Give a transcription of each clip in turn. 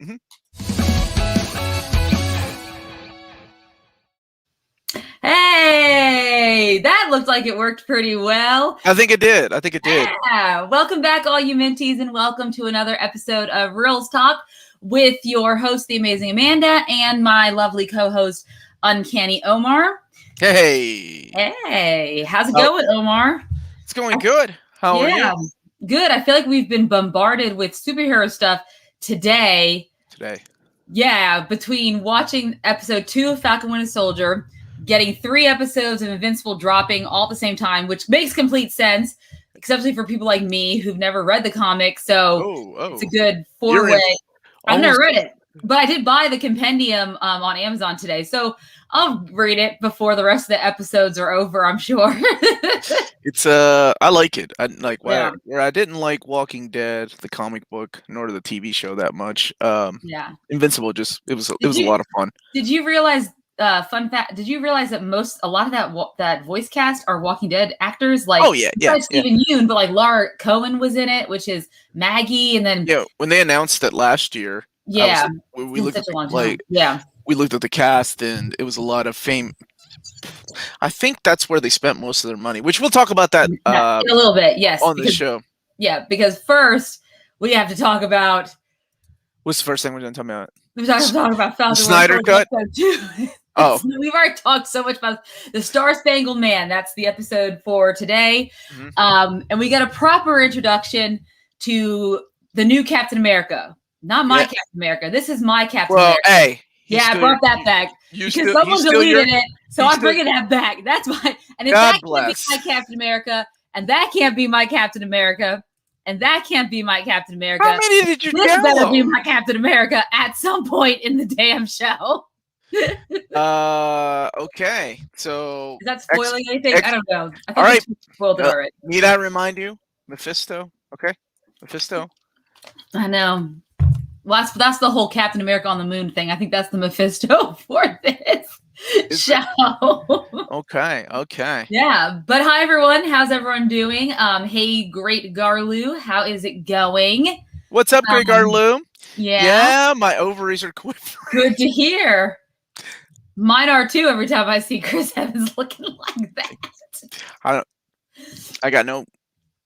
Mhm. Hey, that looked like it worked pretty well. I think it did. Yeah. Welcome back, all you Minties, and welcome to another episode of Reelz Talk with your host, the amazing Amanda, and my lovely co-host, Uncanny Omar. Hey. Hey, how's it going, Omar? It's going good. How are you? Good. I feel like we've been bombarded with superhero stuff today. Yeah, between watching episode 2 of Falcon and Winter Soldier, getting 3 episodes of Invincible dropping all at the same time, which makes complete sense, especially for people like me who've never read the comic. So it's a good 4-way. I've never read it, but I did buy the compendium on Amazon today. So I'll read it before the rest of the episodes are over, I'm sure. It's I like it. I like where I didn't like Walking Dead, the comic book, nor the TV show that much. Invincible it was a lot of fun. Did you realize fun fact, did you realize that a lot of that voice cast are Walking Dead actors? Like, Stephen Yeun, but like Laura Cohen was in it, which is Maggie, and then when they announced it last year, we looked at we looked at the cast, and it was a lot of fame. I think that's where they spent most of their money, which we'll talk about that in a little bit. Yes, on the show. Yeah, because first we have to talk about. What's the first thing we're going to talk about? We're talking about Falcon Snyder Cut. Oh, we've already talked so much about the Star Spangled Man. That's the episode for today. Mm-hmm. And we got a proper introduction to the new Captain America. Not my Captain America. This is my Captain America. Hey. I brought that back because someone deleted it, so I'm bringing that back. That's why. And if that can't be my Captain America, and that can't be my Captain America, and that can't be my Captain America, how many did you this better be my Captain America at some point in the damn show. Okay. So is that spoiling anything? I don't know. I think all right. Spoiled it already. Need I remind you, Mephisto? Okay, Mephisto. I know. Well, that's the whole Captain America on the Moon thing. I think that's the Mephisto for this show. Okay. Yeah, but hi everyone. How's everyone doing? Hey, Great Garlu, how is it going? What's up, Great Garlu? Yeah, my ovaries are quivering. Good to hear. Mine are too. Every time I see Chris Evans looking like that. I got no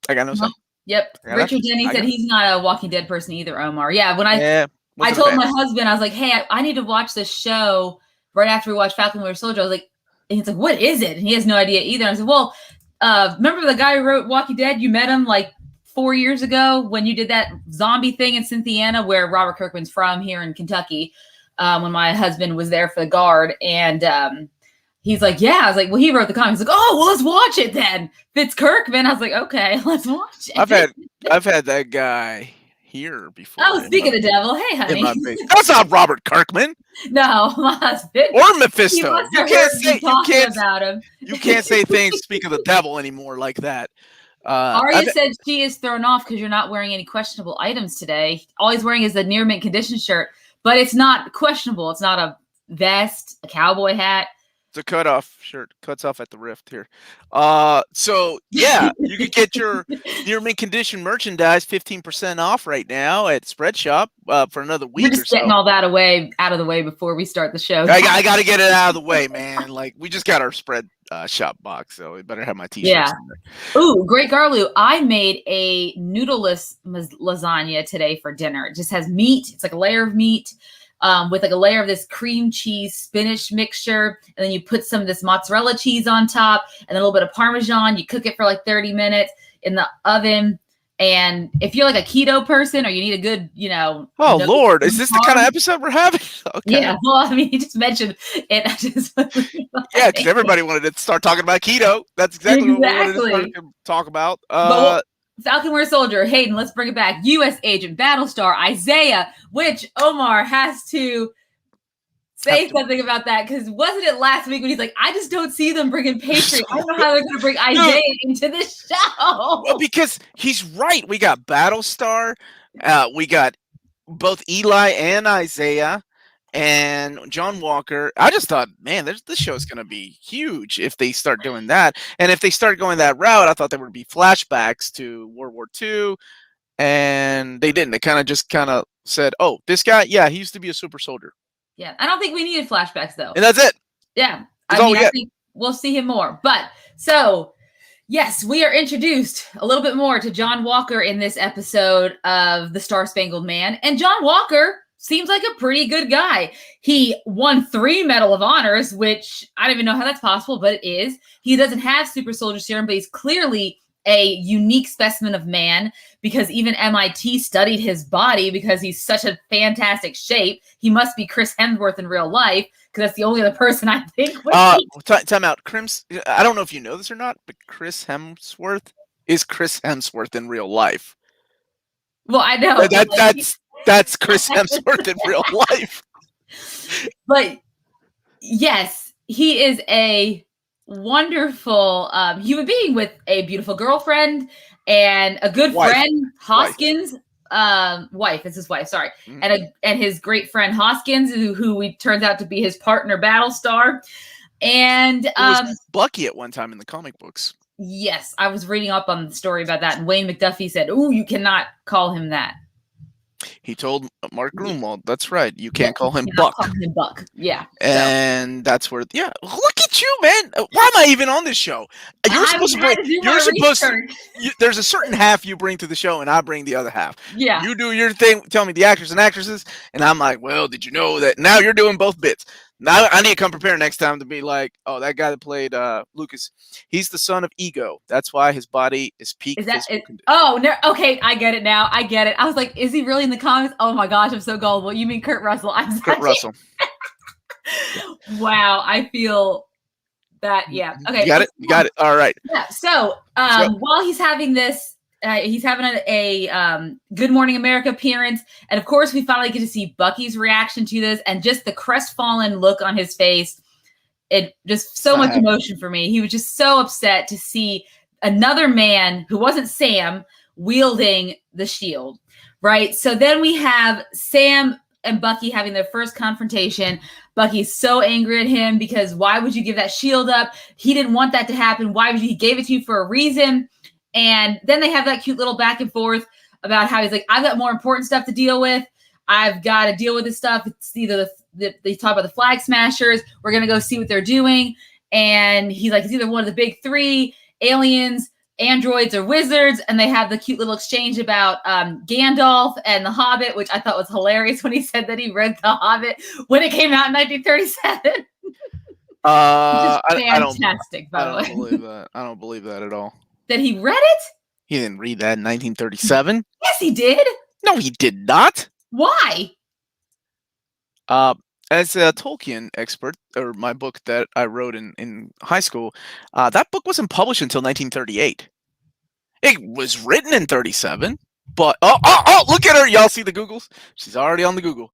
sense. Yep. Richard Denny said he's not a Walking Dead person either, Omar. Yeah, when I told my husband, I was like, hey, I need to watch this show right after we watched Falcon and Winter Soldier. I was like, and he's like, what is it? And he has no idea either. And I said, well, remember the guy who wrote Walking Dead? You met him like 4 years ago when you did that zombie thing in Cynthiana, where Robert Kirkman's from here in Kentucky, when my husband was there for the guard. And he's like, yeah. I was like, well, he wrote the comic. He's like, oh, well, let's watch it then. Fitz Kirkman. I was like, okay, let's watch it. I've had that guy here before. Oh, speak of the devil. Hey, honey. That's not Robert Kirkman. No, my husband. Or Mephisto. You can't about him. You can't say things speak of the devil anymore like that. Arya said she is thrown off because you're not wearing any questionable items today. All he's wearing is a near mint condition shirt, but it's not questionable. It's not a vest, a cowboy hat. It's a cutoff shirt, cuts off at the rift here. So yeah, you can get your near mint condition merchandise 15% off right now at Spread Shop for another week. We're just getting all that out of the way before we start the show. I got to get it out of the way, man. Like we just got our Spread Shop box, so we better have my t-shirts. Yeah. In there. Ooh, Great Garlu! I made a noodleless lasagna today for dinner. It just has meat. It's like a layer of meat. With like a layer of this cream cheese spinach mixture, and then you put some of this mozzarella cheese on top, and then a little bit of Parmesan. You cook it for like 30 minutes in the oven. And if you're like a keto person or you need a good, oh Lord, is this the kind of episode we're having? Okay. Yeah, well, I mean, you just mentioned it. Yeah, because everybody wanted to start talking about keto. That's exactly what we wanted to talk about. Falcon Winter Soldier, Hayden, let's bring it back. U.S. Agent, Battlestar, Isaiah, which Omar has to say something about that, because wasn't it last week when he's like, I just don't see them bringing Patriot. I don't know how they're going to bring Isaiah into this show. Well, because he's right. We got Battlestar. We got both Eli and Isaiah. And John Walker, I just thought, man, this show is going to be huge if they start doing that. And if they start going that route, I thought there would be flashbacks to World War II, and they didn't. They kind of said, "Oh, this guy, yeah, he used to be a super soldier." Yeah, I don't think we needed flashbacks though. And that's it. Yeah, I think we'll see him more. But so, yes, we are introduced a little bit more to John Walker in this episode of The Star-Spangled Man, and John Walker seems like a pretty good guy. He won 3 Medal of Honors, which I don't even know how that's possible, but it is. He doesn't have super soldier serum, but he's clearly a unique specimen of man, because even MIT studied his body because he's such a fantastic shape. He must be Chris Hemsworth in real life, because that's the only other person I think would be. Time out. I don't know if you know this or not, but Chris Hemsworth is Chris Hemsworth in real life. Well, I know. That's Chris Hemsworth in real life. But yes, he is a wonderful human being with a beautiful girlfriend and a good friend, Hoskins. Wife. It's his wife. Sorry, and his great friend Hoskins, who turns out to be his partner, Battlestar, and it was Bucky at one time in the comic books. Yes, I was reading up on the story about that, and Wayne McDuffie said, "Ooh, you cannot call him that." He told Mark Grunwald, "That's right. You can't call him Buck." Call him Buck. Yeah. And that's where, look at you, man. Why am I even on this show? You're supposed to. There's a certain half you bring to the show, and I bring the other half. Yeah. You do your thing. Tell me the actors and actresses, and I'm like, well, did you know that? Now you're doing both bits. Now I need to come prepared next time to be like, oh, that guy that played Lucas, he's the son of Ego. That's why his body is peak. Oh, no. Okay, I get it now. I get it. I was like, is he really in the comics? Oh my gosh, I'm so gullible. You mean Kurt Russell? Kurt Russell. Wow, I feel that. Yeah. Okay. You got it. All right. Yeah. So while he's having this, he's having a Good Morning America appearance. And of course, we finally get to see Bucky's reaction to this and just the crestfallen look on his face. It just so much emotion for me. He was just so upset to see another man who wasn't Sam wielding the shield. Right. So then we have Sam and Bucky having their first confrontation. Bucky's so angry at him because why would you give that shield up? He didn't want that to happen. Why would you? He gave it to you for a reason. And then they have that cute little back and forth about how he's like, I've got more important stuff to deal with. I've got to deal with this stuff. It's either they talk about the Flag Smashers. We're going to go see what they're doing. And he's like, it's either one of the big 3, aliens, androids, or wizards. And they have the cute little exchange about Gandalf and The Hobbit, which I thought was hilarious when he said that he read The Hobbit when it came out in 1937. Fantastic, by the way. I don't believe that. I don't believe that at all. That he read it? He didn't read that in 1937. Yes, he did. No, he did not. Why? As a Tolkien expert, or my book that I wrote in high school, that book wasn't published until 1938. It was written in 37, but look at her! Y'all see the Googles? She's already on the Google.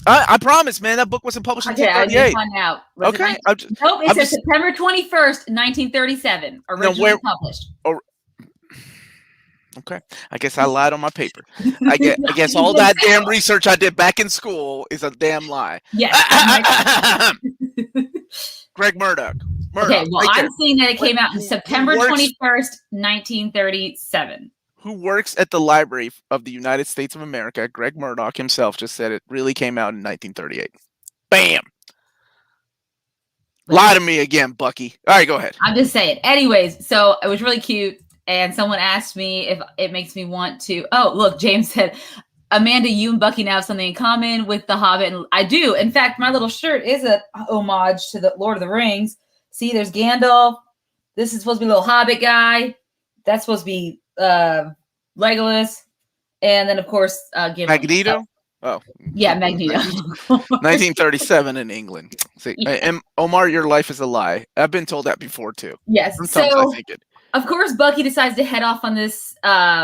I promise, man, that book wasn't published until 38. I find out. Okay. Nope, it says September 21st, 1937, originally published. Okay. I guess I lied on my paper. I guess all that damn research I did back in school is a damn lie. Yes. Greg Murdoch. Okay, well, I'm seeing that it came out in September 21st, 1937. Who works at the Library of the United States of America, Greg Murdoch himself just said it really came out in 1938. Bam! Lie to me again, Bucky. All right, go ahead. I'm just saying. Anyways, so it was really cute. And someone asked me if it makes me want to. Oh, look, James said, Amanda, you and Bucky now have something in common with The Hobbit. And I do. In fact, my little shirt is an homage to the Lord of the Rings. See, there's Gandalf. This is supposed to be a little Hobbit guy. That's supposed to be Legolas. And then, of course, Magneto? Oh. Yeah, Magneto. 1937 in England. See, and Omar, your life is a lie. I've been told that before, too. Yes. Sometimes I think it. Of course, Bucky decides to head off on this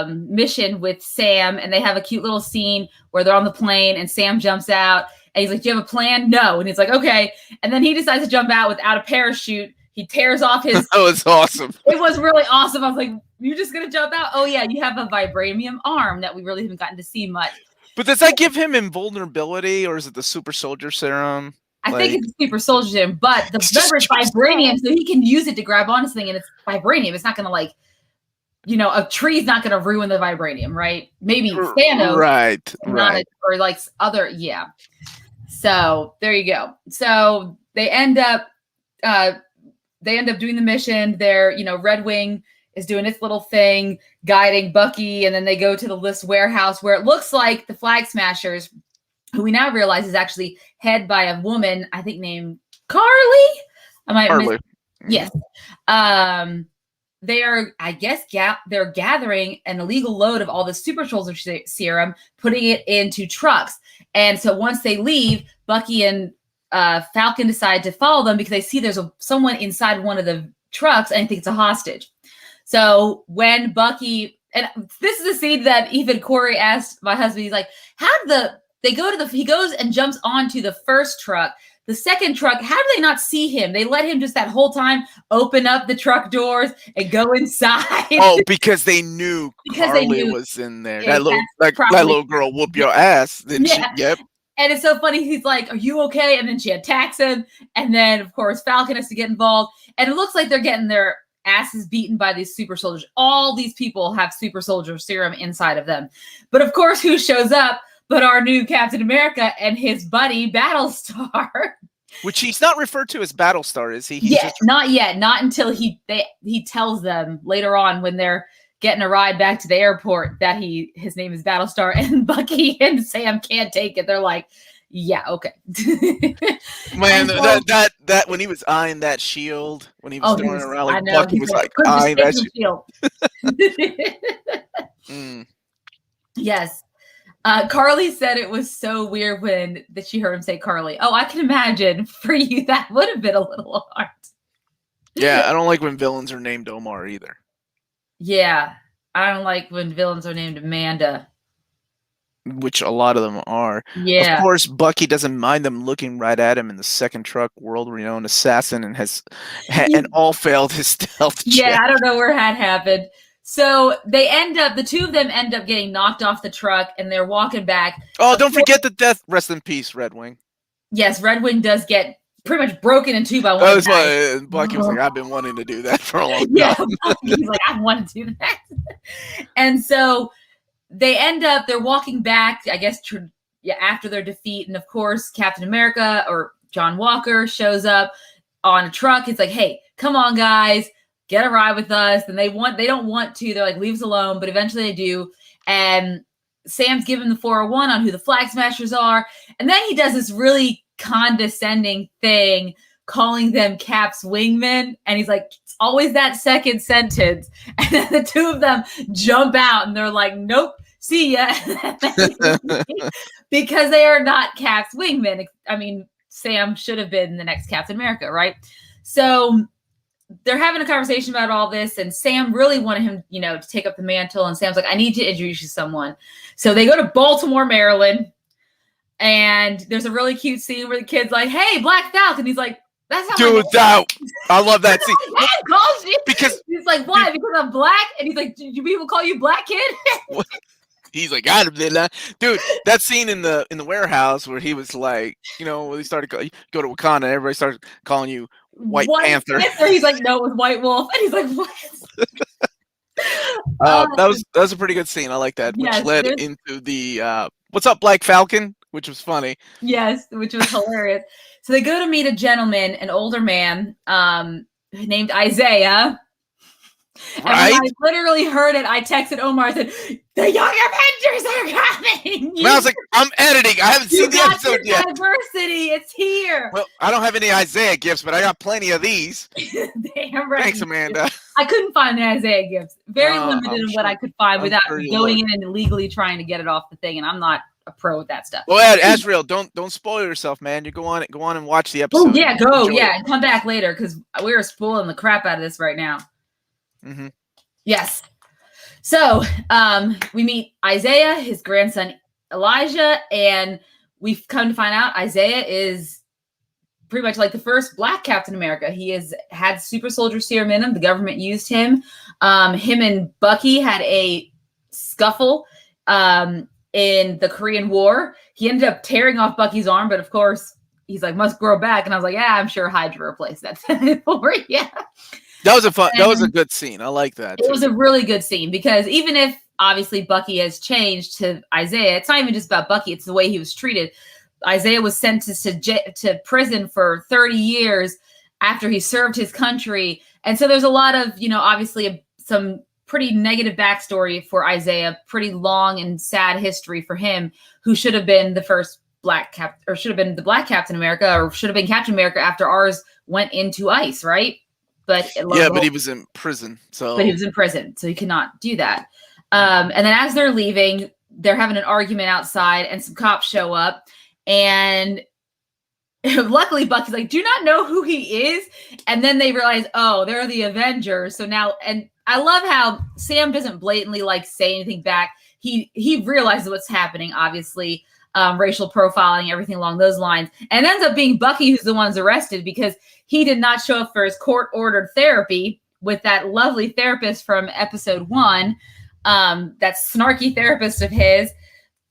mission with Sam, and they have a cute little scene where they're on the plane, and Sam jumps out, and he's like, do you have a plan? No. And he's like, okay. And then he decides to jump out without a parachute. He tears off his... That was awesome. It was really awesome. I was like, you're just going to jump out? Oh, yeah, you have a vibranium arm that we really haven't gotten to see much. But does that give him invulnerability, or is it the super soldier serum? I think it's super soldier serum, but the remember it's vibranium, so he can use it to grab onto something, and it's vibranium. It's not going to a tree's not going to ruin the vibranium, right? Maybe Thanos, right? Or like other, yeah. So there you go. So they end up doing the mission. They're, Red Wing is doing its little thing, guiding Bucky, and then they go to the List warehouse where it looks like the Flag Smashers, who we now realize is actually head by a woman, I think named Carly. Carly. Yes. They are, I guess, they're gathering an illegal load of all the super soldier serum, putting it into trucks. And so once they leave, Bucky and Falcon decide to follow them because they see there's someone inside one of the trucks, and I think it's a hostage. So when Bucky, and this is a scene that even Corey asked my husband, he's like, he goes and jumps onto the first truck. The second truck, how do they not see him? They let him just that whole time open up the truck doors and go inside. Oh, because they knew Carly was in there. Yeah, that little girl whoop your ass. Then yep. And it's so funny. He's like, "Are you okay?" And then she attacks him. And then, of course, Falcon has to get involved. And it looks like they're getting their asses beaten by these super soldiers. All these people have super soldier serum inside of them. But of course, who shows up but our new Captain America and his buddy Battlestar. Which he's not referred to as Battlestar, is he? Not yet. Not until he tells them later on when they're getting a ride back to the airport that his name is Battlestar, and Bucky and Sam can't take it. They're like, yeah, okay. Man, that when he was eyeing that shield, when he was throwing around, like Bucky was like eyeing that shield. Yes. Carly said it was so weird that she heard him say Carly. Oh, I can imagine for you that would have been a little hard. Yeah, I don't like when villains are named Omar either. Yeah, I don't like when villains are named Amanda. Which a lot of them are. Yeah. Of course, Bucky doesn't mind them looking right at him in the second truck, world-renowned assassin, and and all failed his stealth check. Yeah, I don't know where that happened. So the two of them end up getting knocked off the truck, and they're walking back. Oh, don't forget the death. Rest in peace, Red Wing. Yes, Red Wing does get pretty much broken in two by one. That's why Bucky was like, I've been wanting to do that for a long time. Yeah, he's like, I want to do that. And so they're walking back, I guess, after their defeat. And of course, Captain America or John Walker shows up on a truck. It's like, hey, come on, guys. Get a ride with us. And they don't want to. They're like, leave us alone. But eventually they do. And Sam's given the 401 on who the Flag Smashers are. And then he does this really condescending thing, calling them Cap's wingmen. And he's like, it's always that second sentence. And then the two of them jump out and they're like, nope, see ya. Because they are not Cap's wingmen. I mean, Sam should have been the next Captain America, right? So they're having a conversation about all this, and Sam really wanted him, to take up the mantle. And Sam's like, I need to introduce you to someone. So they go to Baltimore, Maryland, and there's a really cute scene where the kid's like, hey, Black Falcon. He's like, that's not dude, I love that scene. Because he's like, why? Because I'm black? And he's like, do people call you Black Kid? He's like, I did that. Dude, that scene in the warehouse where he was like, when he started go to Wakanda, everybody started calling you White Panther. He's like, no, it was White Wolf. And he's like, what? That was a pretty good scene. I like that, which led into the what's up, Black Falcon, which was funny. Yes, which was hilarious. So they go to meet a gentleman, an older man, named Isaiah. And when I literally heard it, I texted Omar and said, the Young Avengers are coming! And I was like, I'm editing. I haven't seen the episode yet. Diversity, it's here. Well, I don't have any Isaiah gifts, but I got plenty of these. Damn right. Thanks, Amanda. I couldn't find the Isaiah gifts. Very limited in what I could find without going in and illegally trying to get it off the thing, and I'm not a pro with that stuff. Well, Azrael, don't spoil yourself, man. You go on and watch the episode. Oh yeah, go. Yeah, and come back later because we're spoiling the crap out of this right now. Mm-hmm. Yes. So we meet Isaiah, his grandson Elijah, and we've come to find out Isaiah is pretty much like the first Black Captain America. He has had super soldier serum in him. The government used him. Him and Bucky had a scuffle in the Korean War. He ended up tearing off Bucky's arm, but of course he's like, must grow back. And I was like, yeah, I'm sure Hydra replaced that for you. That was that was a good scene. I like that. It was a really good scene because even if obviously Bucky has changed to Isaiah, it's not even just about Bucky, it's the way he was treated. Isaiah was sentenced to prison for 30 years after he served his country. And so there's a lot of, obviously some pretty negative backstory for Isaiah, pretty long and sad history for him, who should have been the first should have been the Black Captain America, or should have been Captain America after ours went into ice, right? But he was in prison. But he was in prison, so he could not do that. And then as they're leaving, they're having an argument outside, and some cops show up. And luckily, Bucky's like, "Do you not know who he is?" And then they realize, oh, they're the Avengers. So now, and I love how Sam doesn't blatantly say anything back. He realizes what's happening, obviously, racial profiling, everything along those lines, and it ends up being Bucky who's the one's arrested because he did not show up for his court-ordered therapy with that lovely therapist from episode 1, that snarky therapist of his.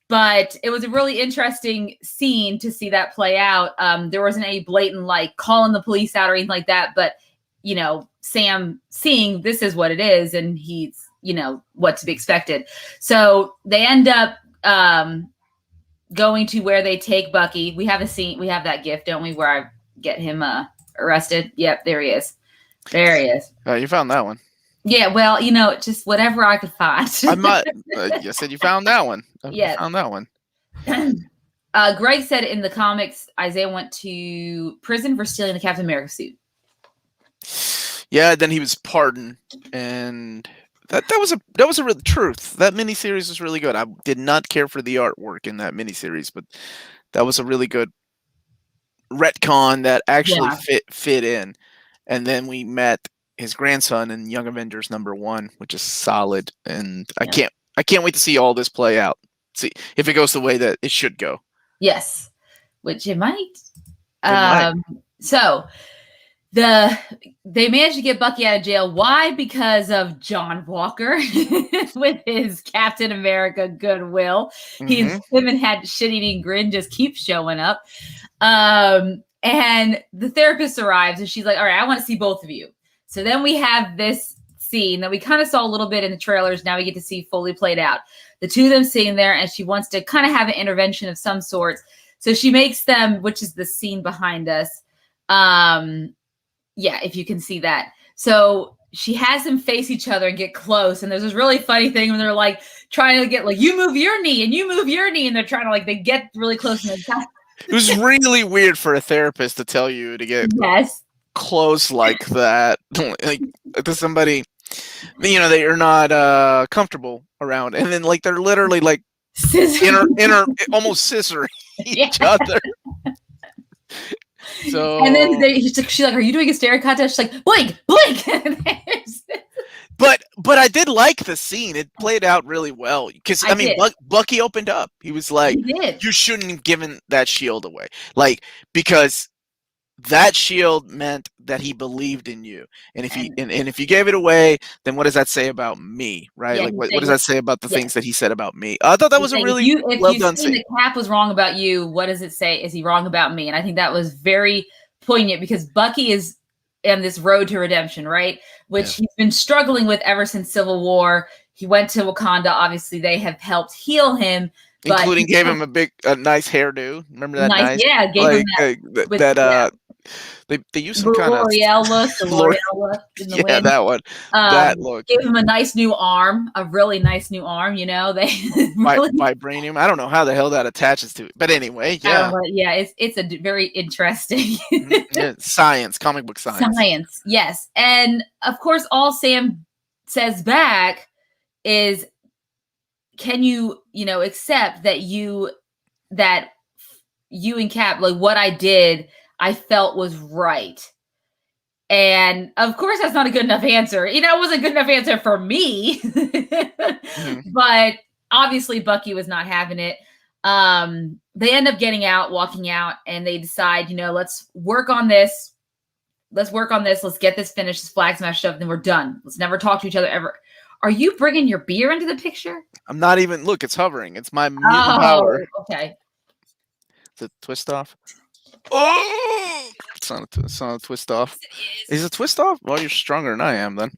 But it was a really interesting scene to see that play out. There wasn't any blatant calling the police out or anything like that, but Sam seeing this is what it is, and he's what to be expected. So they end up going to where they take Bucky. We have a scene, we have that gif, don't we, where I get him arrested. Yep, there he is. There he is. You found that one. Yeah, well, just whatever I could find. I might. You said you found that one. Yeah, found that one. Greg said in the comics, Isaiah went to prison for stealing the Captain America suit. Yeah, then he was pardoned, and that was a real truth. That miniseries was really good. I did not care for the artwork in that miniseries, but that was a really good retcon that actually fit in. And then we met his grandson in Young Avengers *1, which is solid, and I can't wait to see all this play out. See if it goes the way that it should go. Yes, which it might. So they managed to get Bucky out of jail. Why? Because of John Walker with his Captain America goodwill. Him and had shit-eating grin just keeps showing up. And the therapist arrives, and she's like, "All right, I want to see both of you." So then we have this scene that we kind of saw a little bit in the trailers. Now we get to see fully played out. The two of them sitting there, and she wants to kind of have an intervention of some sorts. So she makes them, which is the scene behind us. Yeah, if you can see that. So she has them face each other and get close. And there's this really funny thing when they're trying to get you move your knee and you move your knee. And they're trying to they get really close. And it was really weird for a therapist to tell you to get close like that. To somebody, that you're not comfortable around. And then they're literally inner almost scissoring each other. So, and then she's like, "Are you doing a stare contest?" She's like, "Blink, blink." But I did like the scene. It played out really well because Bucky opened up. He was like, "You shouldn't have given that shield away," because that shield meant that he believed in you, and if you gave it away, then what does that say about me, right? Yeah, what does that say about the things that he said about me? I thought that was a really well done scene. The Cap was wrong about you. What does it say? Is he wrong about me? And I think that was very poignant because Bucky is on this road to redemption, right? Which he's been struggling with ever since Civil War. He went to Wakanda. Obviously, they have helped heal him. Including gave him a nice hairdo. Remember that nice? Yeah, gave him that. They used some kind of L'Oreal look. Yeah, that one. That look. Gave him a nice new arm, a really nice new arm. They vibranium. I don't know how the hell that attaches to it, but anyway, it's a very interesting science, comic book science. Science, yes, and of course, all Sam says back is, "Can you, accept that you and Cap, what I did, I felt was right." And of course, that's not a good enough answer. It wasn't a good enough answer for me. But obviously, Bucky was not having it. They end up walking out, and they decide, let's work on this. Let's get this finished, this flag smashed up, and then we're done. Let's never talk to each other ever. Are you bringing your beer into the picture? I'm not even. Look, it's hovering. It's my mutant power. Okay. Is it twist off? Oh! It's not a twist off. Is it twist off? Well, you're stronger than I am then.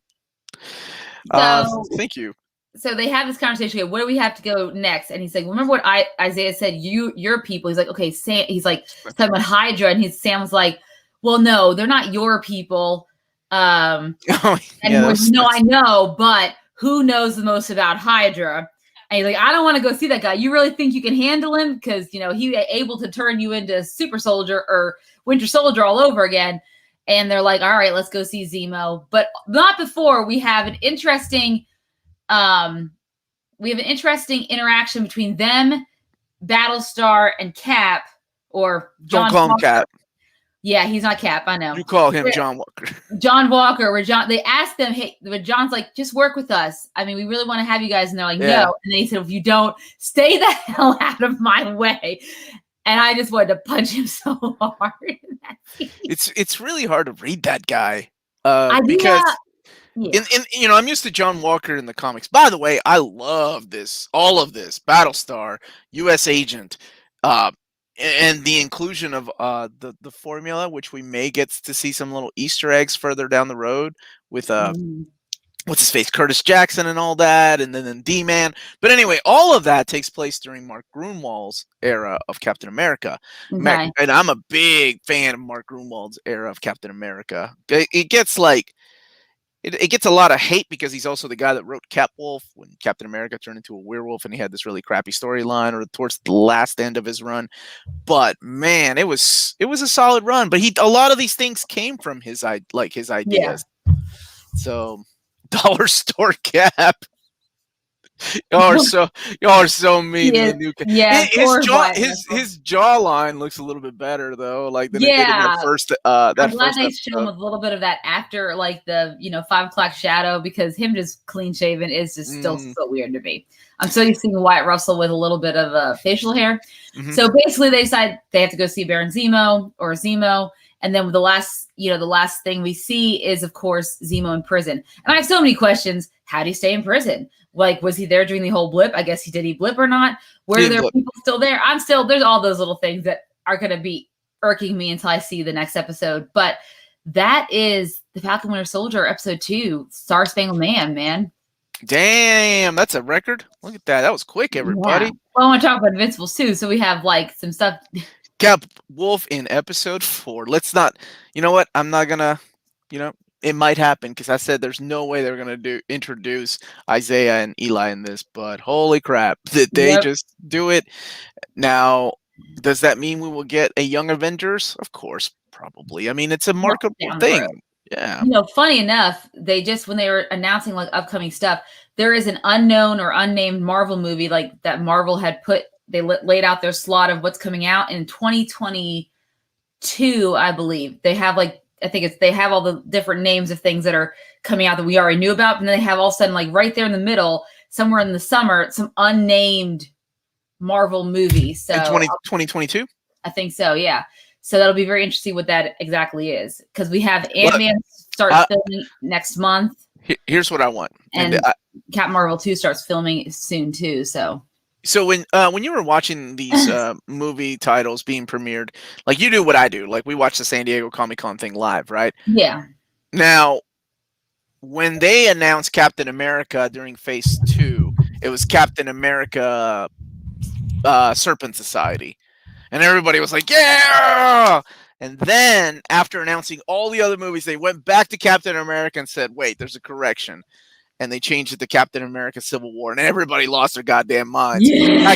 Thank you. So they have this conversation. Okay, where do we have to go next? And he's like, remember what Isaiah said? Your people. He's like, okay, Sam. He's like talking about Hydra, and Sam was like, well, no, they're not your people. I know, but who knows the most about Hydra? And he's like, I don't want to go see that guy. You really think you can handle him? Because he able to turn you into Super Soldier or Winter Soldier all over again. And they're like, all right, let's go see Zemo, but not before we have an interesting. We have an interesting interaction between them, Battlestar, and Cap, or John. Don't call him Cap. Yeah, he's not Cap. I know. You call him John Walker. John Walker. Where they asked them, hey, but John's like, just work with us. I mean, we really want to have you guys. And they're like, no. And then he said, if you don't, stay the hell out of my way. And I just wanted to punch him so hard. It's really hard to read that guy because. Yeah. I'm used to John Walker in the comics. By the way, I love all of this, Battlestar, U.S. Agent, and the inclusion of the formula, which we may get to see some little Easter eggs further down the road with what's his face, Curtis Jackson and all that, and then D-Man. But anyway, all of that takes place during Mark Gruenwald's era of Captain America. Okay. And I'm a big fan of Mark Gruenwald's era of Captain America. It gets like. It gets a lot of hate because he's also the guy that wrote Catwolf when Captain America turned into a werewolf and he had this really crappy storyline or towards the last end of his run. But man, it was a solid run. But a lot of these things came from his ideas. Yeah. So Dollar Store Cap. Y'all are so mean. Yeah, his jawline looks a little bit better though, like than it did in the first. I'm glad they show him with a little bit of that after, like the 5 o'clock shadow, because him just clean shaven is just still so weird to me. I'm so used to seeing Wyatt Russell with a little bit of facial hair. Mm-hmm. So basically, they decide they have to go see Baron Zemo, and then the last thing we see is, of course, Zemo in prison. And I have so many questions. How do you stay in prison? Like, was he there during the whole blip? I guess did he blip or not? Were there people still there? There's all those little things that are going to be irking me until I see the next episode. But that is the Falcon Winter Soldier episode 2, Star Spangled Man. Damn, that's a record. Look at that. That was quick, everybody. Yeah. Well, I want to talk about Invincible too. So we have like some stuff. Cap Wolf in episode 4. Let's not, you know what? I'm not going to, it might happen because I said there's no way they're going to introduce Isaiah and Eli in this, but holy crap, did they just do it? Now, does that mean we will get a Young Avengers? Of course, probably. I mean, it's a marketable thing. Yeah. Funny enough, they just, when they were announcing like upcoming stuff, there is an unknown or unnamed Marvel movie like that Marvel had they laid out their slot of what's coming out in 2022, I believe. They have they have all the different names of things that are coming out that we already knew about. And then they have all of a sudden, like right there in the middle, somewhere in the summer, some unnamed Marvel movie. So in 2022? I think so, yeah. So that'll be very interesting what that exactly is. Because we have Ant-Man starts filming next month. Here's what I want. And Captain Marvel 2 starts filming soon too, so... So when you were watching these movie titles being premiered, like you do what I do, like we watch the San Diego Comic-Con thing live, right? Yeah. Now, when they announced Captain America during Phase 2, it was Captain America Serpent Society. And everybody was like, yeah! And then, after announcing all the other movies, they went back to Captain America and said, wait, there's a correction. And they changed it to Captain America Civil War, and everybody lost their goddamn minds. Yeah.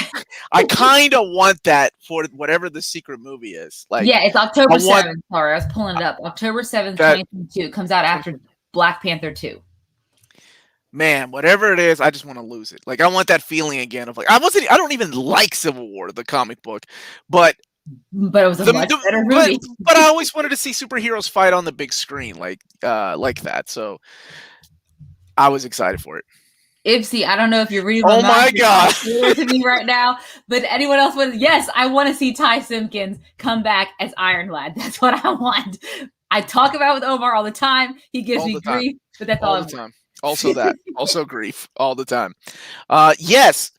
I kind of want that for whatever the secret movie is. Like, yeah, it's October 7th. Sorry, I was pulling it up. October 7th, 2022. It comes out after Black Panther 2. Man, whatever it is, I just want to lose it. Like, I want that feeling again of like, I don't even like Civil War, the comic book, but it was a much better movie. But I always wanted to see superheroes fight on the big screen like that. So I was excited for it. Ipsy, I don't know if you're reading my God to me right now, but anyone else would? Yes, I want to see Ty Simpkins come back as Iron Lad. That's what I want. I talk about it with Omar all the time. He gives me grief, but that's all the time. Also also grief all the time. Yes,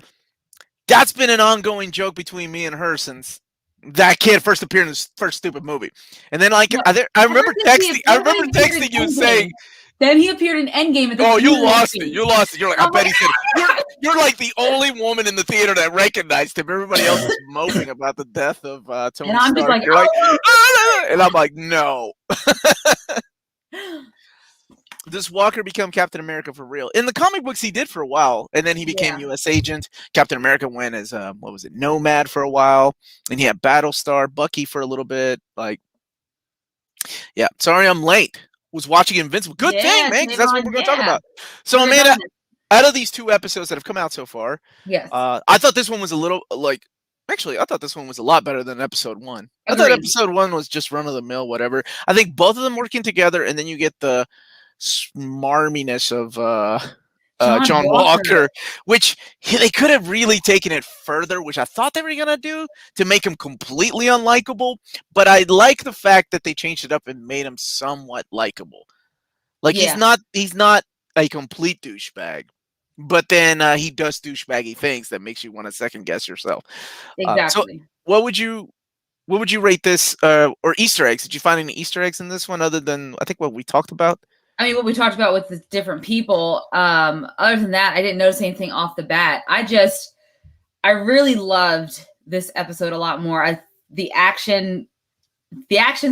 that's been an ongoing joke between me and her since That kid first appeared in his first stupid movie, and then like I remember texting you saying. Then he appeared in Endgame. Oh, you lost it! You lost it! You're like, I bet he said you're like the only woman in the theater that recognized him. Everybody else is moping about the death of Tony Stark. Just like, you're like, ah! And I'm like, no. Does Walker become Captain America for real? In the comic books, he did for a while, and then he became U.S. agent. Captain America went as what was it, Nomad for a while, and he had Battlestar, Bucky for a little bit. Like, yeah. Sorry, I'm late. Was watching Invincible. Good thing, man, because that's what we're going to talk about. So, Amanda, out of these 2 episodes that have come out so far, I thought this one was a little like. Actually, I thought this one was a lot better than episode 1. I thought episode 1 was just run of the mill, whatever. I think both of them working together, and then you get the smarminess of John Walker, which they could have really taken it further, which I thought they were going to do to make him completely unlikable. But I like the fact that they changed it up and made him somewhat likable. Like he's not a complete douchebag, but then he does douchebaggy things that makes you want to second guess yourself. Exactly. So what would you rate this or Easter eggs? Did you find any Easter eggs in this one other than I think what we talked about? I mean, what we talked about with the different people. Other than that, I didn't notice anything off the bat. I really loved this episode a lot more. The action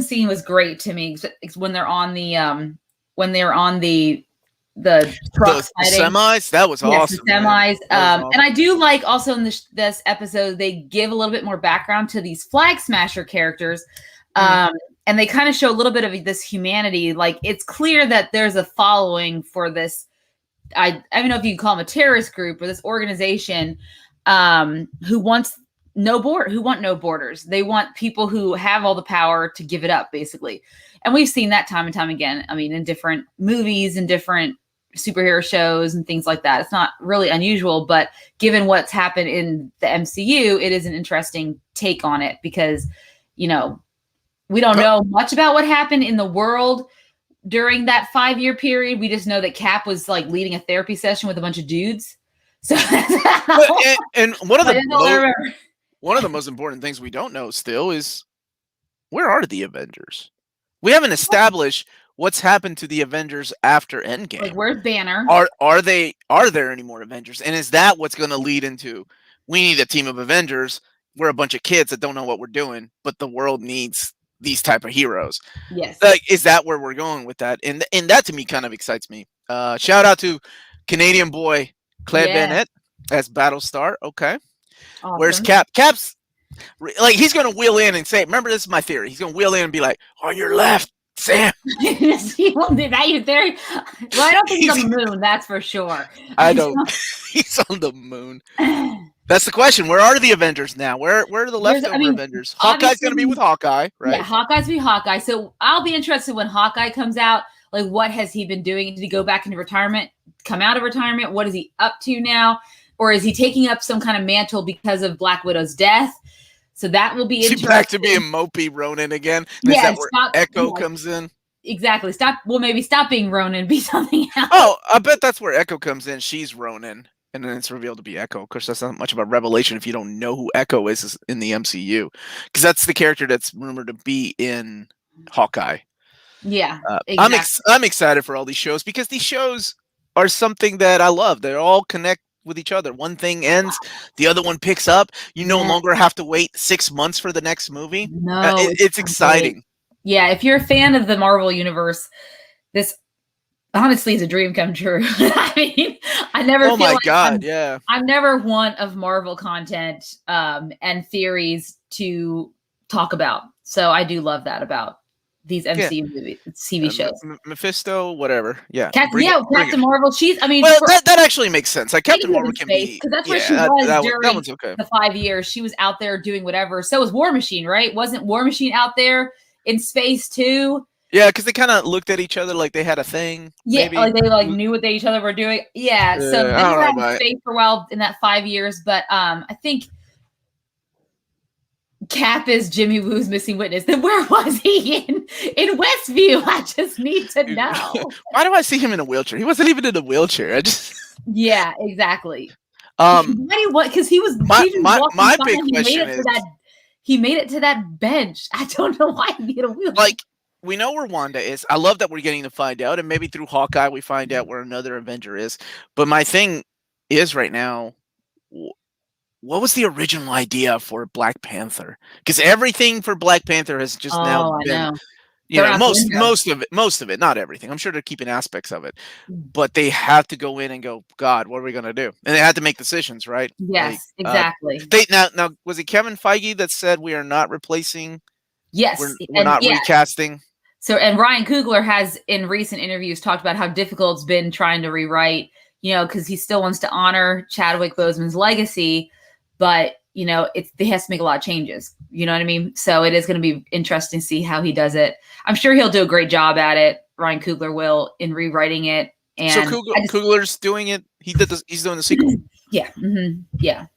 scene was great to me when they're on the truck semis. That was awesome. The semis. Awesome. And I do like also in this episode they give a little bit more background to these Flag Smasher characters. And they kind of show a little bit of this humanity. Like it's clear that there's a following for this. I don't know if you can call them a terrorist group or this organization who want no borders. They want people who have all the power to give it up, basically. And we've seen that time and time again. I mean, in different movies and different superhero shows and things like that. It's not really unusual, but given what's happened in the MCU, it is an interesting take on it because, we don't know much about what happened in the world during that 5-year period. We just know that Cap was like leading a therapy session with a bunch of dudes. So and one of the most important things we don't know still is where are the Avengers? We haven't established what's happened to the Avengers after Endgame. Like where's Banner? Are there any more Avengers? And is that what's going to lead into we need a team of Avengers? We're a bunch of kids that don't know what we're doing, but the world needs these type of heroes. Yes. Like, is that where we're going with that? And that to me kind of excites me. Shout out to Canadian boy Claire Bennett as Battlestar. Okay. Awesome. Where's Cap? Cap's like he's gonna wheel in and say, remember, this is my theory. He's gonna wheel in and be like, on your left, Sam. He won't do that. Your theory. Well, I don't think he's on the moon, that's for sure. I don't he's on the moon. That's the question. Where are the Avengers now? Where are the leftover Avengers? Hawkeye's going to be with Hawkeye, right? Yeah, Hawkeye's be Hawkeye. So I'll be interested when Hawkeye comes out. Like, what has he been doing? Did he go back into retirement? Come out of retirement? What is he up to now? Or is he taking up some kind of mantle because of Black Widow's death? So that will be interesting. Back to being mopey Ronin again? Is that where Echo comes in? Exactly. Maybe stop being Ronin. Be something else. Oh, I bet that's where Echo comes in. She's Ronin. And then it's revealed to be Echo. Of course, that's not much of a revelation if you don't know who Echo is in the MCU. Because that's the character that's rumored to be in Hawkeye. Yeah, exactly. I'm excited for all these shows because these shows are something that I love. They all connect with each other. One thing ends, the other one picks up. You no longer have to wait 6 months for the next movie. No, it's exciting. Yeah, if you're a fan of the Marvel Universe, this honestly is a dream come true. I mean, I never feel like I'm never one of Marvel content and theories to talk about. So I do love that about these MCU movies, TV shows. Mephisto, whatever. Yeah. Captain Marvel. That actually makes sense. Like Captain Marvel can be, because that's where she was during the 5 years. She was out there doing whatever. So was War Machine, right? Wasn't War Machine out there in space too? Yeah, because they kind of looked at each other like they had a thing. Yeah, maybe. Like they knew what each other were doing. Yeah, so they were out in space for a while in that 5 years. But I think Cap is Jimmy Woo's missing witness. Then where was he in Westview? I just need to know. Why do I see him in a wheelchair? He wasn't even in a wheelchair. Yeah, exactly. Because he was. My big question is. he made it to that bench. I don't know why he hit a wheel. Like, we know where Wanda is. I love that we're getting to find out, and maybe through Hawkeye we find out where another Avenger is. But my thing is right now, what was the original idea for Black Panther? Because everything for Black Panther has just now been, most of it, not everything. I'm sure they're keeping aspects of it, but they have to go in and go, God, what are we gonna do? And they had to make decisions, right? Yes, exactly. Now was it Kevin Feige that said we are not replacing? Yes, we're not recasting. So, and Ryan Coogler has in recent interviews talked about how difficult it's been trying to rewrite, because he still wants to honor Chadwick Boseman's legacy, but he has to make a lot of changes. You know what I mean? So it is going to be interesting to see how he does it. I'm sure he'll do a great job at it. Ryan Coogler will in rewriting it. And so Coogler's doing it. He did this. He's doing the sequel. Yeah. Mm-hmm. Yeah.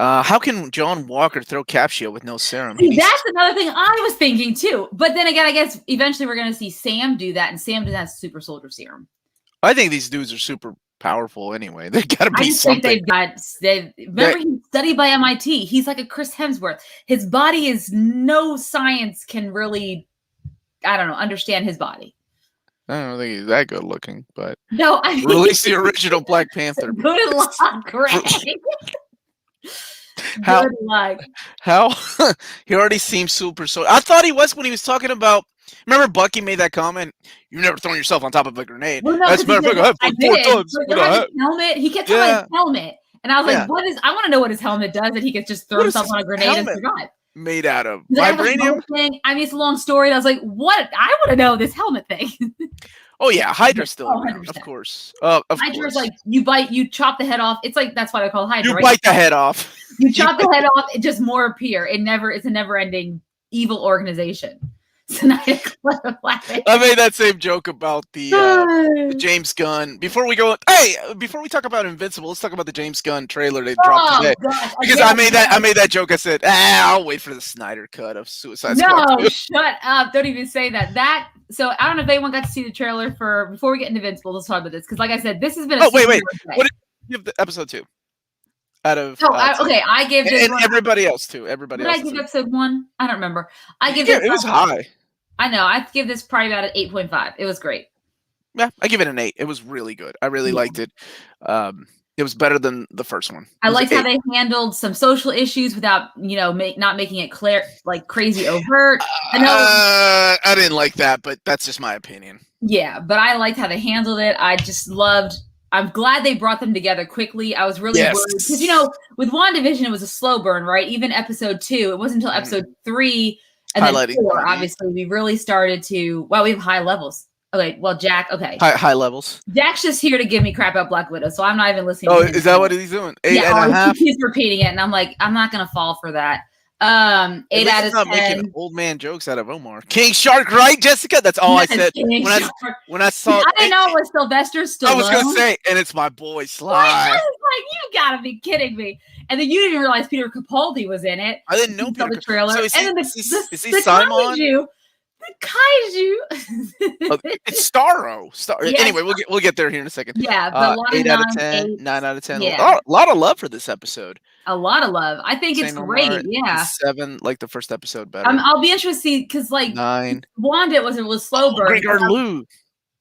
How can John Walker throw Capsule with no serum? That's another thing I was thinking too. But then again, I guess eventually we're going to see Sam do that, and Sam doesn't have super soldier serum. I think these dudes are super powerful anyway. They got to be something. Remember, he's studied by MIT. He's like a Chris Hemsworth. His body is no science can really, understand his body. I don't think he's that good looking, but no, release the original Black Panther. Good luck, Greg. How he already seems super. So I thought he was when he was talking about. Remember, Bucky made that comment. You've never thrown yourself on top of a grenade. Well, no, that's matter of fact, I have 4 times. Helmet. He kept talking about his helmet, and I was like, "What is?" I want to know what his helmet does that he could just throw himself on a grenade and survive. Made out of vibranium. It's a long story. And I was like, "What? I want to know this helmet thing." Oh yeah, Hydra's still around, of course. Hydra's like you chop the head off. It's like that's why they call Hydra. You bite the head off. You chop the head off. It just more appear. It's a never-ending evil organization. I made that same joke about the James Gunn. Before we talk about Invincible, let's talk about the James Gunn trailer they dropped today. Gosh, because I made that joke. I said, I'll wait for the Snyder cut of Suicide Squad. No, shut up! Don't even say that. So I don't know if anyone got to see the trailer before we get into Invincible. Let's talk about this because, like I said, this has been. Wait! What did you give the episode 2? Out of I give this and everybody else too. Everybody else. Did I give episode 1? I don't remember. It was high. I know. I give this probably about an 8.5. It was great. Yeah, I give it an 8. It was really good. I really liked it. It was better than the first one. I liked how they handled some social issues without, not making it clear, like crazy overt. I didn't like that, but that's just my opinion. Yeah, but I liked how they handled it. I'm glad they brought them together quickly. I was really worried because, with WandaVision, it was a slow burn, right? Even episode 2, it wasn't until episode 3 and then 4, obviously, we really started to. Well, we have high levels. Okay, well, Jack. Okay, high levels. Jack's just here to give me crap about Black Widow, so I'm not even listening. Oh, to him. Is that what he's doing? 8.5. He's repeating it, and I'm like, I'm not gonna fall for that. 8 out of 10. Making old man jokes out of Omar. King Shark, right, Jessica? That's all I said when I saw. I didn't know it was Sylvester Stallone. I was gonna say, and it's my boy Sly. I was like, you gotta be kidding me! And then you didn't realize Peter Capaldi was in it. I didn't know Peter. The trailer. So is he Simon? The kaiju. It's Starro. Yes. Anyway, we'll get there here in a second. Yeah, but 8 out of 10, 9 out of 10. Yeah. A lot of love for this episode. A lot of love. I think it's great. Yeah. 7, like the first episode better. I'll be interested to see because 9. Wanda was a little slow burn. Greg Lou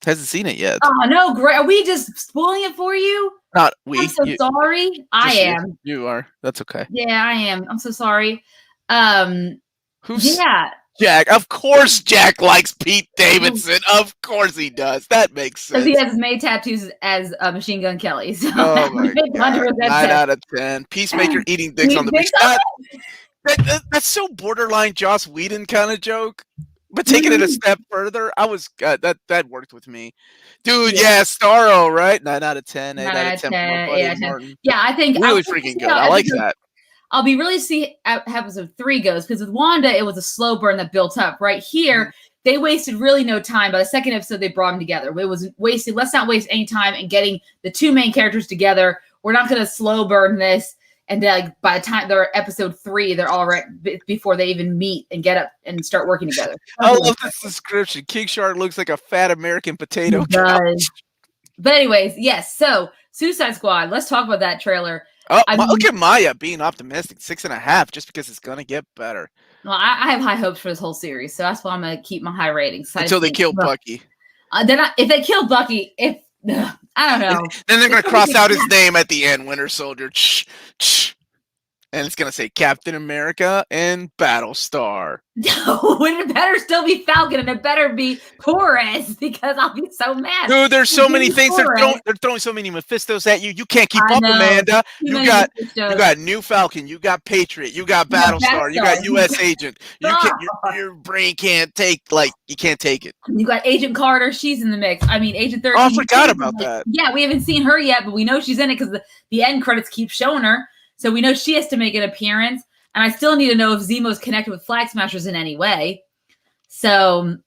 hasn't seen it yet. Oh no, Greg! Are we just spoiling it for you? Not we. I'm so sorry. I am. You are. That's okay. Yeah, I am. I'm so sorry. Who's? Yeah. Jack, of course Jack likes Pete Davidson. Of course he does. That makes sense. Because he has made tattoos as Machine Gun Kelly. So oh my God. 9 out of 10. Peacemaker eating dicks on the beach. That's so borderline Joss Whedon kind of joke. But taking it a step further, I was that worked with me. Dude, Starro, right? 9 out of 10. 8 out of 10. Yeah, I think really freaking good. I like that. I'll be really see how episode 3 goes because with Wanda, it was a slow burn that built up. Right here, they wasted really no time. By the second episode, they brought them together. It was wasted. Let's not waste any time in getting the 2 main characters together. We're not going to slow burn this. And by the time they're episode 3, they're all right before they even meet and get up and start working together. I love this description. King Shark looks like a fat American potato. But anyways, yes. So Suicide Squad. Let's talk about that trailer. Oh, look at Maya being optimistic. 6.5, just because it's gonna get better. Well, I have high hopes for this whole series, so that's why I'm gonna keep my high ratings. Until they kill Bucky. If they kill Bucky, I don't know. Then they're gonna cross out his name at the end, Winter Soldier. And it's going to say Captain America and Battlestar. No, it better still be Falcon, and it better be Porous, because I'll be so mad. Dude, there's so many things. They're throwing so many Mephistos at you. You can't keep up, Amanda. You got New Falcon. You got Patriot. You got Battlestar. You got U.S. Agent. Your brain can't take, you can't take it. You got Agent Carter. She's in the mix. I mean, Agent 13. Oh, I forgot about that. Yeah, we haven't seen her yet, but we know she's in it because the end credits keep showing her. So we know she has to make an appearance. And I still need to know if Zemo's connected with Flag Smashers in any way. So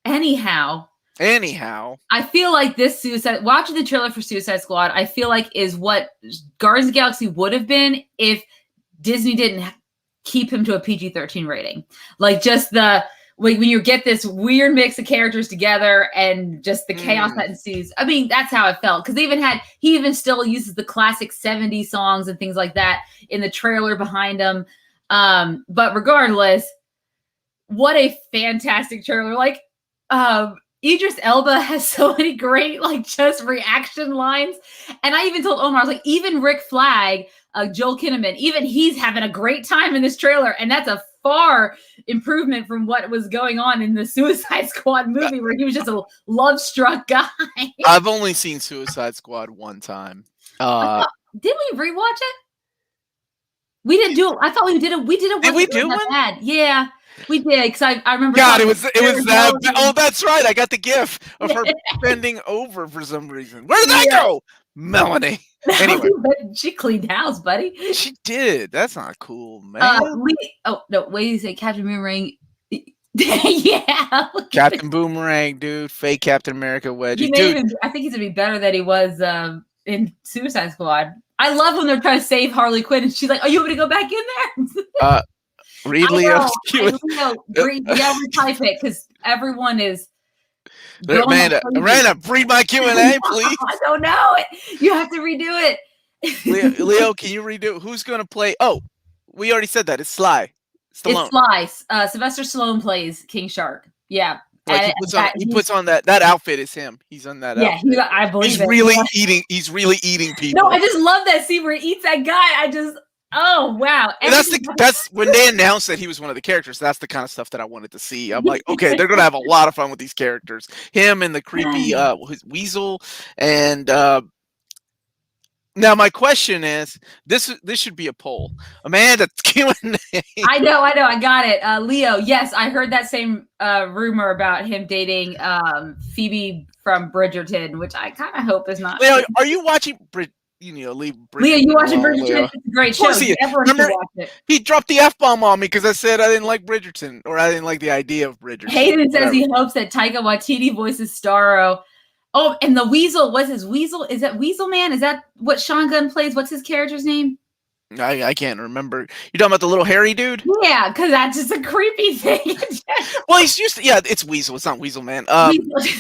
anyhow, I feel like this watching the trailer for Suicide Squad, I feel like is what Guardians of the Galaxy would have been if Disney didn't keep him to a PG-13 rating. Like just when you get this weird mix of characters together and just the chaos that ensues. I mean, that's how it felt. Because he even still uses the classic 70s songs and things like that in the trailer behind him. But regardless, what a fantastic trailer. Idris Elba has so many great, just reaction lines. And I even told Omar, I was like, even Rick Flag, Joel Kinnaman, even he's having a great time in this trailer. And that's a far improvement from what was going on in the Suicide Squad movie where he was just a love-struck guy. I've only seen Suicide Squad one time. Did we rewatch it? We didn't do it. I thought we did it. We did it. Did we do one? Bad. Yeah, we did. Because I remember. God, it was that. Oh, that's right. I got the gif of her bending over for some reason. Where did that go? Melanie. Anyway, she cleaned house, buddy. She did. That's not cool, man. You say Captain Boomerang. Yeah, Captain Boomerang, dude. Fake Captain America wedgie, dude. I think he's gonna be better than he was in Suicide Squad. I love when they're trying to save Harley Quinn, and she's like, "Oh, you want me to go back in there?" Read Leo's Retype it because everyone is. Amanda, read my Q&A, please. I don't know it. You have to redo it. Leo, can you redo it? Who's going to play? Oh, we already said that. It's Sly. Stallone. It's Sly. Sylvester Stallone plays King Shark. Yeah. He puts on that outfit is him. He's on that outfit. Yeah, I believe He's really eating people. No, I just love that scene where he eats that guy. Oh wow! That's when they announced that he was one of the characters. That's the kind of stuff that I wanted to see. I'm like, okay, they're gonna have a lot of fun with these characters. Him and the creepy Weasel, and now my question is, this should be a poll. Amanda, Q&A. I know, I got it. Leo, yes, I heard that same rumor about him dating Phoebe from Bridgerton, which I kind of hope is not. Leo, are you watching Leo, you watching Bridgerton? It's a great show. Remember, he dropped the F-bomb on me because I said I didn't like Bridgerton, or I didn't like the idea of Bridgerton. Hayden says he hopes that Taika Waititi voices Starro. Oh, and the Weasel, what's his Weasel? Is that Weasel Man? Is that what Sean Gunn plays? What's his character's name? I can't remember. You're talking about the little hairy dude? Yeah, because that's just a creepy thing. Well, he's it's Weasel. It's not Weasel Man.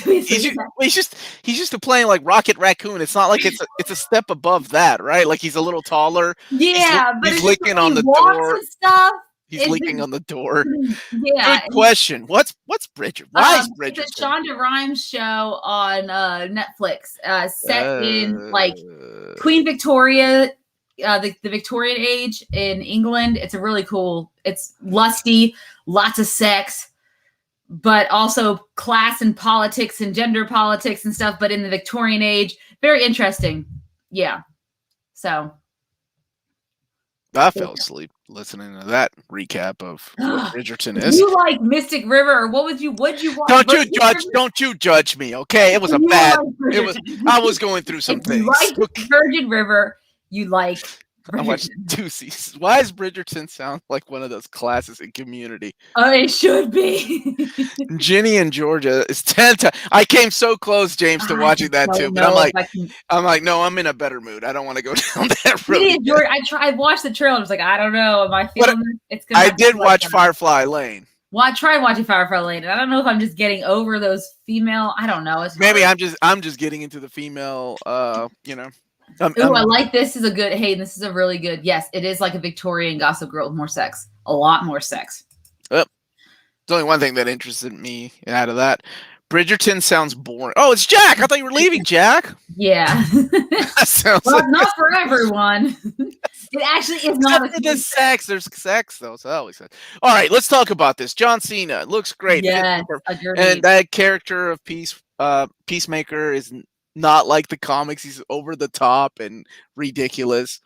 He's just playing like Rocket Raccoon. It's not like it's a step above that, right? Like he's a little taller. Yeah, he's licking on the door. Stuff. He's leaking on the door. Yeah. Good question. What's Bridgerton? Why is Bridgerton? It's a Shonda Rhimes show on Netflix, set in Queen Victoria. The Victorian age in England. It's it's lusty, lots of sex, but also class and politics and gender politics and stuff, but in the Victorian age. Very interesting. Yeah. So. I fell asleep listening to that recap of what Bridgerton is. You like Mystic River, or what'd you watch? Don't you judge me, okay? It was I was going through some things. You like Virgin River. You like Bridgerton. I watched 2 seasons. Why does Bridgerton sound like one of those classes in Community? Oh, it should be. Ginny and Georgia is 10 times. I came so close, James, to watching that too, but I'm like, no, I'm in a better mood. I don't want to go down that road. Ginny and Georgia, I watched the trailer. I was like, I don't know. Am I feeling it's good? I did watch Firefly Lane. Well, I tried watching Firefly Lane, and I don't know if I'm just getting over those female. I don't know. Maybe I'm just getting into the female, Ooh, I like this. Is a good. Hey, this is a really good. Yes, it is like a Victorian Gossip Girl with more sex. A lot more sex. There's only one thing that interested me out of that. Bridgerton sounds boring. Oh, it's Jack. I thought you were leaving, Jack. Yeah. Well, not for everyone. It actually is not. There's sex. There's sex, though. So that always says. All right, let's talk about this. John Cena looks great. Yes, and that character of Peacemaker is not like the comics. He's over the top and ridiculous.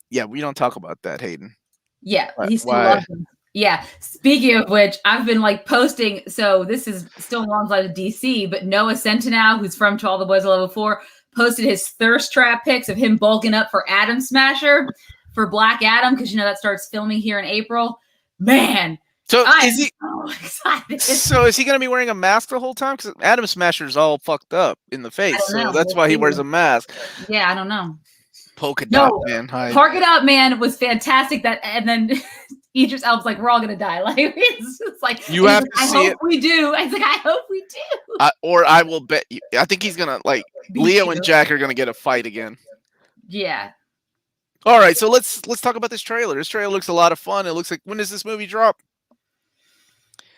Yeah, we don't talk about that, Hayden. Yeah, he still loves him. Yeah. Speaking of which, I've been like posting. So this is still alongside of DC, but Noah Centineo, who's from To All the Boys I Love Before, posted his thirst trap pics of him bulking up for Atom Smasher for Black Adam, because that starts filming here in April. Man. So I'm so excited. So is he going to be wearing a mask the whole time? Because Atom Smasher's all fucked up in the face, so that's why he wears a mask. Yeah, I don't know. Polka Dot Man. Polka Dot Man was fantastic. And then Idris Elba's like, we're all gonna die. Like it's like you have to see it. I hope we do. I was like, I hope we do. Or I will bet you. I think he's gonna Leo and Jack are gonna get a fight again. Yeah. All right, so let's talk about this trailer. This trailer looks a lot of fun. It looks like, when does this movie drop?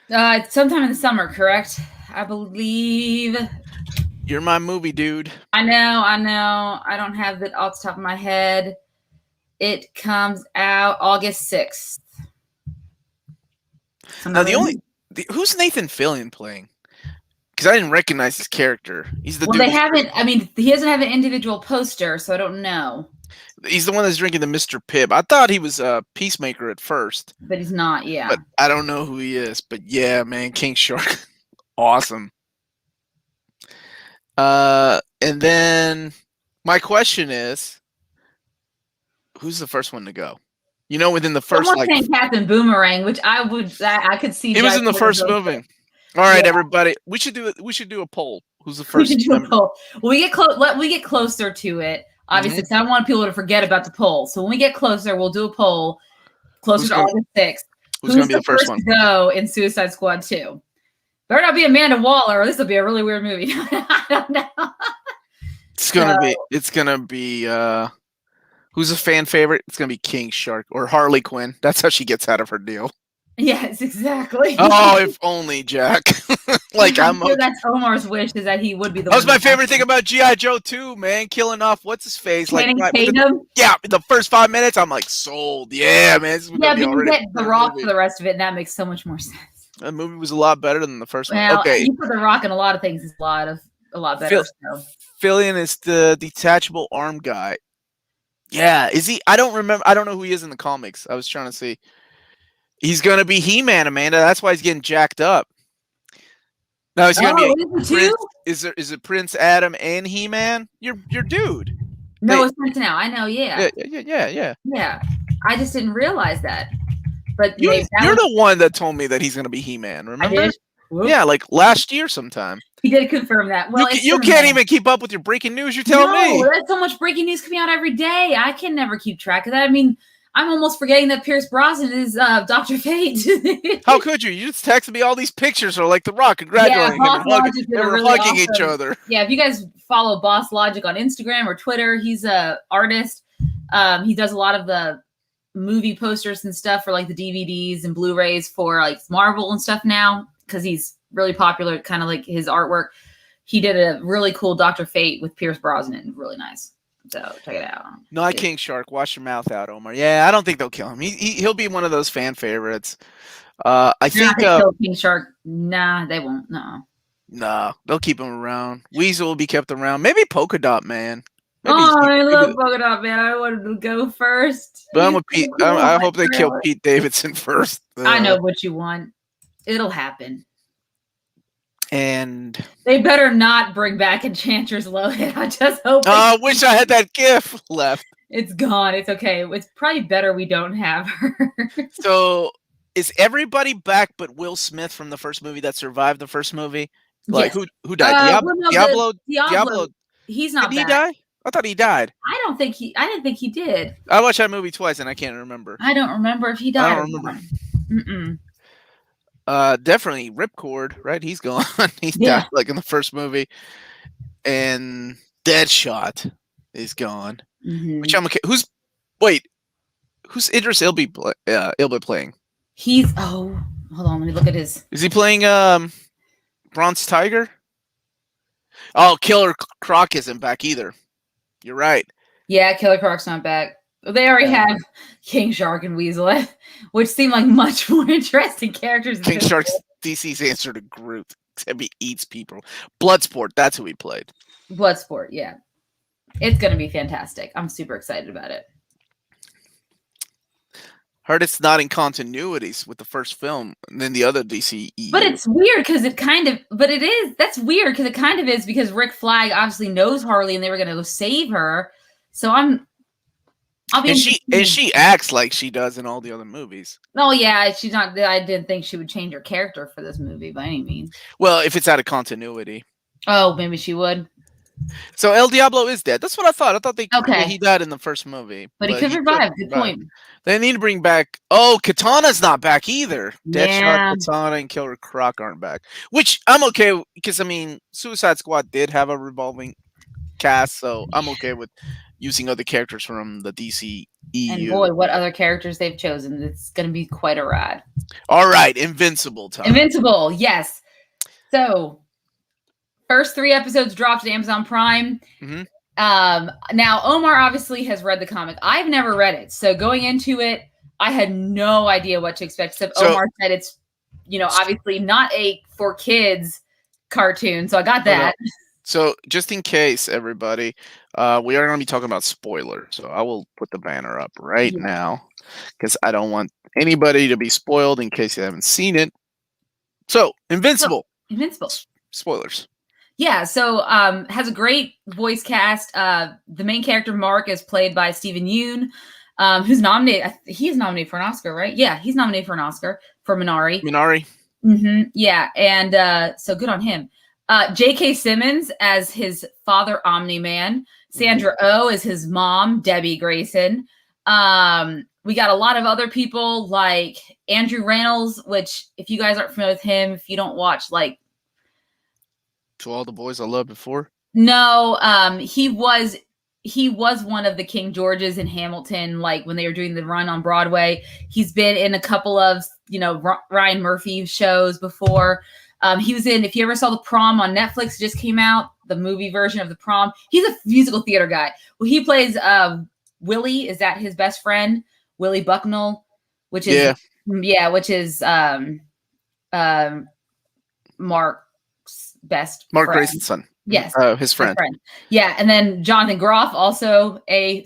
Sometime in the summer, correct? I believe. You're my movie dude. I know. I don't have it off the top of my head. It comes out August 6th. Now, who's Nathan Fillion playing? Because I didn't recognize his character. He's the dude. They haven't. I mean, he doesn't have an individual poster, so I don't know. He's the one that's drinking the Mr. Pibb. I thought he was a Peacemaker at first, but he's not. Yeah, but I don't know who he is. But yeah, man, King Shark, awesome. And then my question is, who's the first one to go? Within the first saying Captain Boomerang, which I could see. He was in the first movie. All right, everybody, we should do a poll. Who's the first? We should do a poll. When we get closer to it. Obviously, because I don't want people to forget about the poll. So when we get closer, we'll do a poll closer to August 6th. Who's going to be the first one to go in Suicide Squad 2? Better not be Amanda Waller, or this will be a really weird movie. I don't know. It's gonna be who's a fan favorite? It's gonna be King Shark or Harley Quinn. That's how she gets out of her deal. Yes, exactly. Oh, if only, Jack. I'm sure that's Omar's wish, is that he would be the one. That was my favorite thing about G.I. Joe 2, man. Killing off what's his face. The first 5 minutes, I'm like sold. Yeah, man. But you get The Rock for the rest of it, and that makes so much more sense. That movie was a lot better than the first one. Okay. You put The Rock in a lot of things is a lot better. Fillion is the detachable arm guy. Yeah, is he? I don't remember. I don't know who he is in the comics. I was trying to see. He's gonna be He-Man, Amanda. That's why he's getting jacked up. No, he's gonna be Prince. Is it Prince Adam and He-Man? Your dude. No, it's Prince now. I know. Yeah. Yeah. I just didn't realize that. But you're the one that told me that he's gonna be He-Man. Remember? I did? Yeah, like last year sometime. He did confirm that. Well, you can't even keep up with your breaking news. You're telling me. There's so much breaking news coming out every day. I can never keep track of that. I mean, I'm almost forgetting that Pierce Brosnan is Dr. Fate. How could you? You just texted me all these pictures or like The Rock congratulating him and hugging each other. Yeah, if you guys follow Boss Logic on Instagram or Twitter, he's a artist. He does a lot of the movie posters and stuff for like the DVDs and Blu-rays for like Marvel and stuff now, because he's really popular, kind of like his artwork. He did a really cool Dr. Fate with Pierce Brosnan. Really nice. So check it out. Not King Shark. Wash your mouth out, Omar. Yeah, I don't think they'll kill him. He'll be one of those fan favorites. I think kill King Shark. Nah, they won't. No, they'll keep him around. Weasel will be kept around. Maybe Polka Dot Man. I love Polka Dot Man. I wanted to go first. But I'm with Pete. I hope they kill Pete Davidson first. I know what you want. It'll happen. And they better not bring back Enchantress Lohan. I just hope. I wish I had that GIF left. It's gone. It's okay. It's probably better we don't have her. So, is everybody back but Will Smith from the first movie that survived the first movie? Like who died? Diablo. He's not. Did he die? I thought he died. I didn't think he did. I watched that movie twice and I can't remember. I don't remember if he died. I don't remember. Definitely Ripcord, right? He's gone. He died like in the first movie. And Deadshot. is gone. Mm-hmm. Which I'm okay. Who's Idris Elba playing? Hold on, let me look at his. Is he playing Bronze Tiger? Oh, Killer Croc isn't back either. You're right. Yeah, Killer Croc's not back. They already have King Shark and Weasel, which seem like much more interesting characters. King Shark's DC's answer to Groot, except he eats people. Bloodsport, that's who he played. Bloodsport, yeah. It's going to be fantastic. I'm super excited about it. Heard it's not in continuities with the first film and then the other DC. But it's weird because that's weird because it kind of is because Rick Flag obviously knows Harley and they were going to go save her. So she acts like she does in all the other movies. Oh yeah, she's not. I didn't think she would change her character for this movie by any means. Well, if it's out of continuity. Oh, maybe she would. So El Diablo is dead. That's what I thought. I thought he died in the first movie. But he could revive. Good point. They need to bring back. Oh, Katana's not back either. Deathstroke, Katana, and Killer Croc aren't back. Which I'm okay with because Suicide Squad did have a revolving cast, so I'm okay with using other characters from the DC EU. And boy, what other characters they've chosen. It's going to be quite a ride. All right, Invincible time. Invincible, yes. So, first 3 episodes dropped at Amazon Prime. Mm-hmm. Now, Omar obviously has read the comic. I've never read it. So, going into it, I had no idea what to expect. Except Omar said it's, obviously not a for kids cartoon. So, I got that. So, just in case, everybody, we are going to be talking about spoilers. So, I will put the banner up right now because I don't want anybody to be spoiled in case you haven't seen it. So, Invincible. Spoilers. Yeah, so has a great voice cast. The main character, Mark, is played by Stephen Yeun, who's nominated. He is nominated for an Oscar, right? Yeah, he's nominated for an Oscar for Minari. Mm-hmm. Yeah, and so good on him. J.K. Simmons as his father, Omni-Man. Sandra Oh is his mom, Debbie Grayson. We got a lot of other people like Andrew Reynolds, which if you guys aren't familiar with him, if you don't watch like To All the Boys I Loved Before? No, he was one of the King Georges in Hamilton, like when they were doing the run on Broadway. He's been in a couple of, Ryan Murphy shows before. He was in, if you ever saw The Prom on Netflix, it just came out, the movie version of The Prom. He's a musical theater guy. Well, he plays Willie, is that his best friend? Willie Bucknell, which is Mark's best Mark friend. Grayson's son. Yes. His friend. Yeah. And then Jonathan Groff, also a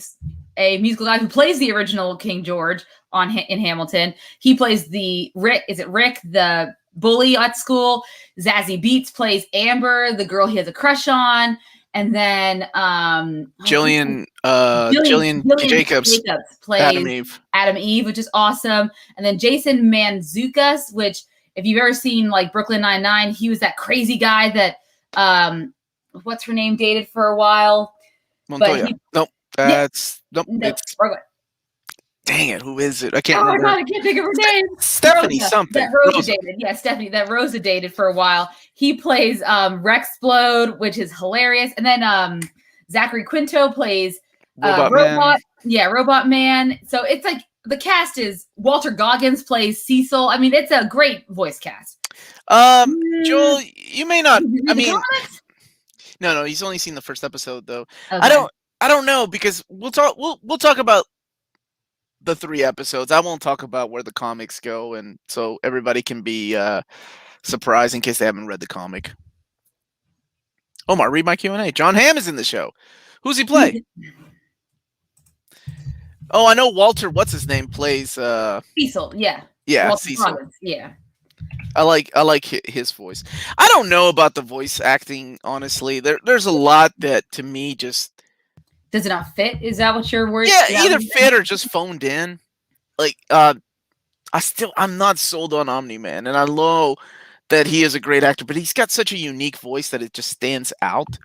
musical guy who plays the original King George in Hamilton. He plays Rick, the bully at school. Zazie Beetz plays Amber, the girl he has a crush on. And then Jillian Jacobs plays Adam Eve, which is awesome. And then Jason Mantzoukas, which if you've ever seen like Brooklyn Nine-Nine, he was that crazy guy that what's her name dated for a while. Montoya. Dang it, who is it? I can't remember. I can't think of her name. Stephanie something. That Rosa dated. Yeah, Stephanie. That Rosa dated for a while. He plays Rexplode, which is hilarious. And then Zachary Quinto plays Robot Man. Yeah, Robot Man. So it's like the cast is Walter Goggins plays Cecil. I mean, it's a great voice cast. Joel, you may not. I mean, no, he's only seen the first episode though. Okay. I don't know because we'll talk about the 3 episodes. I won't talk about where the comics go, and so everybody can be surprised in case they haven't read the comic. Omar, read my Q&A. John Hamm is in the show. Who's he play? Oh, I know Walter. What's his name? Plays Cecil. Yeah. Yeah, Walter Cecil. Goggins, yeah. I like his voice. I don't know about the voice acting. Honestly, there's a lot that to me just. Does it not fit? Is that what you're worried? Yeah, either fit or just phoned in. Like, I'm not sold on Omni-Man, and I know that he is a great actor, but he's got such a unique voice that it just stands out.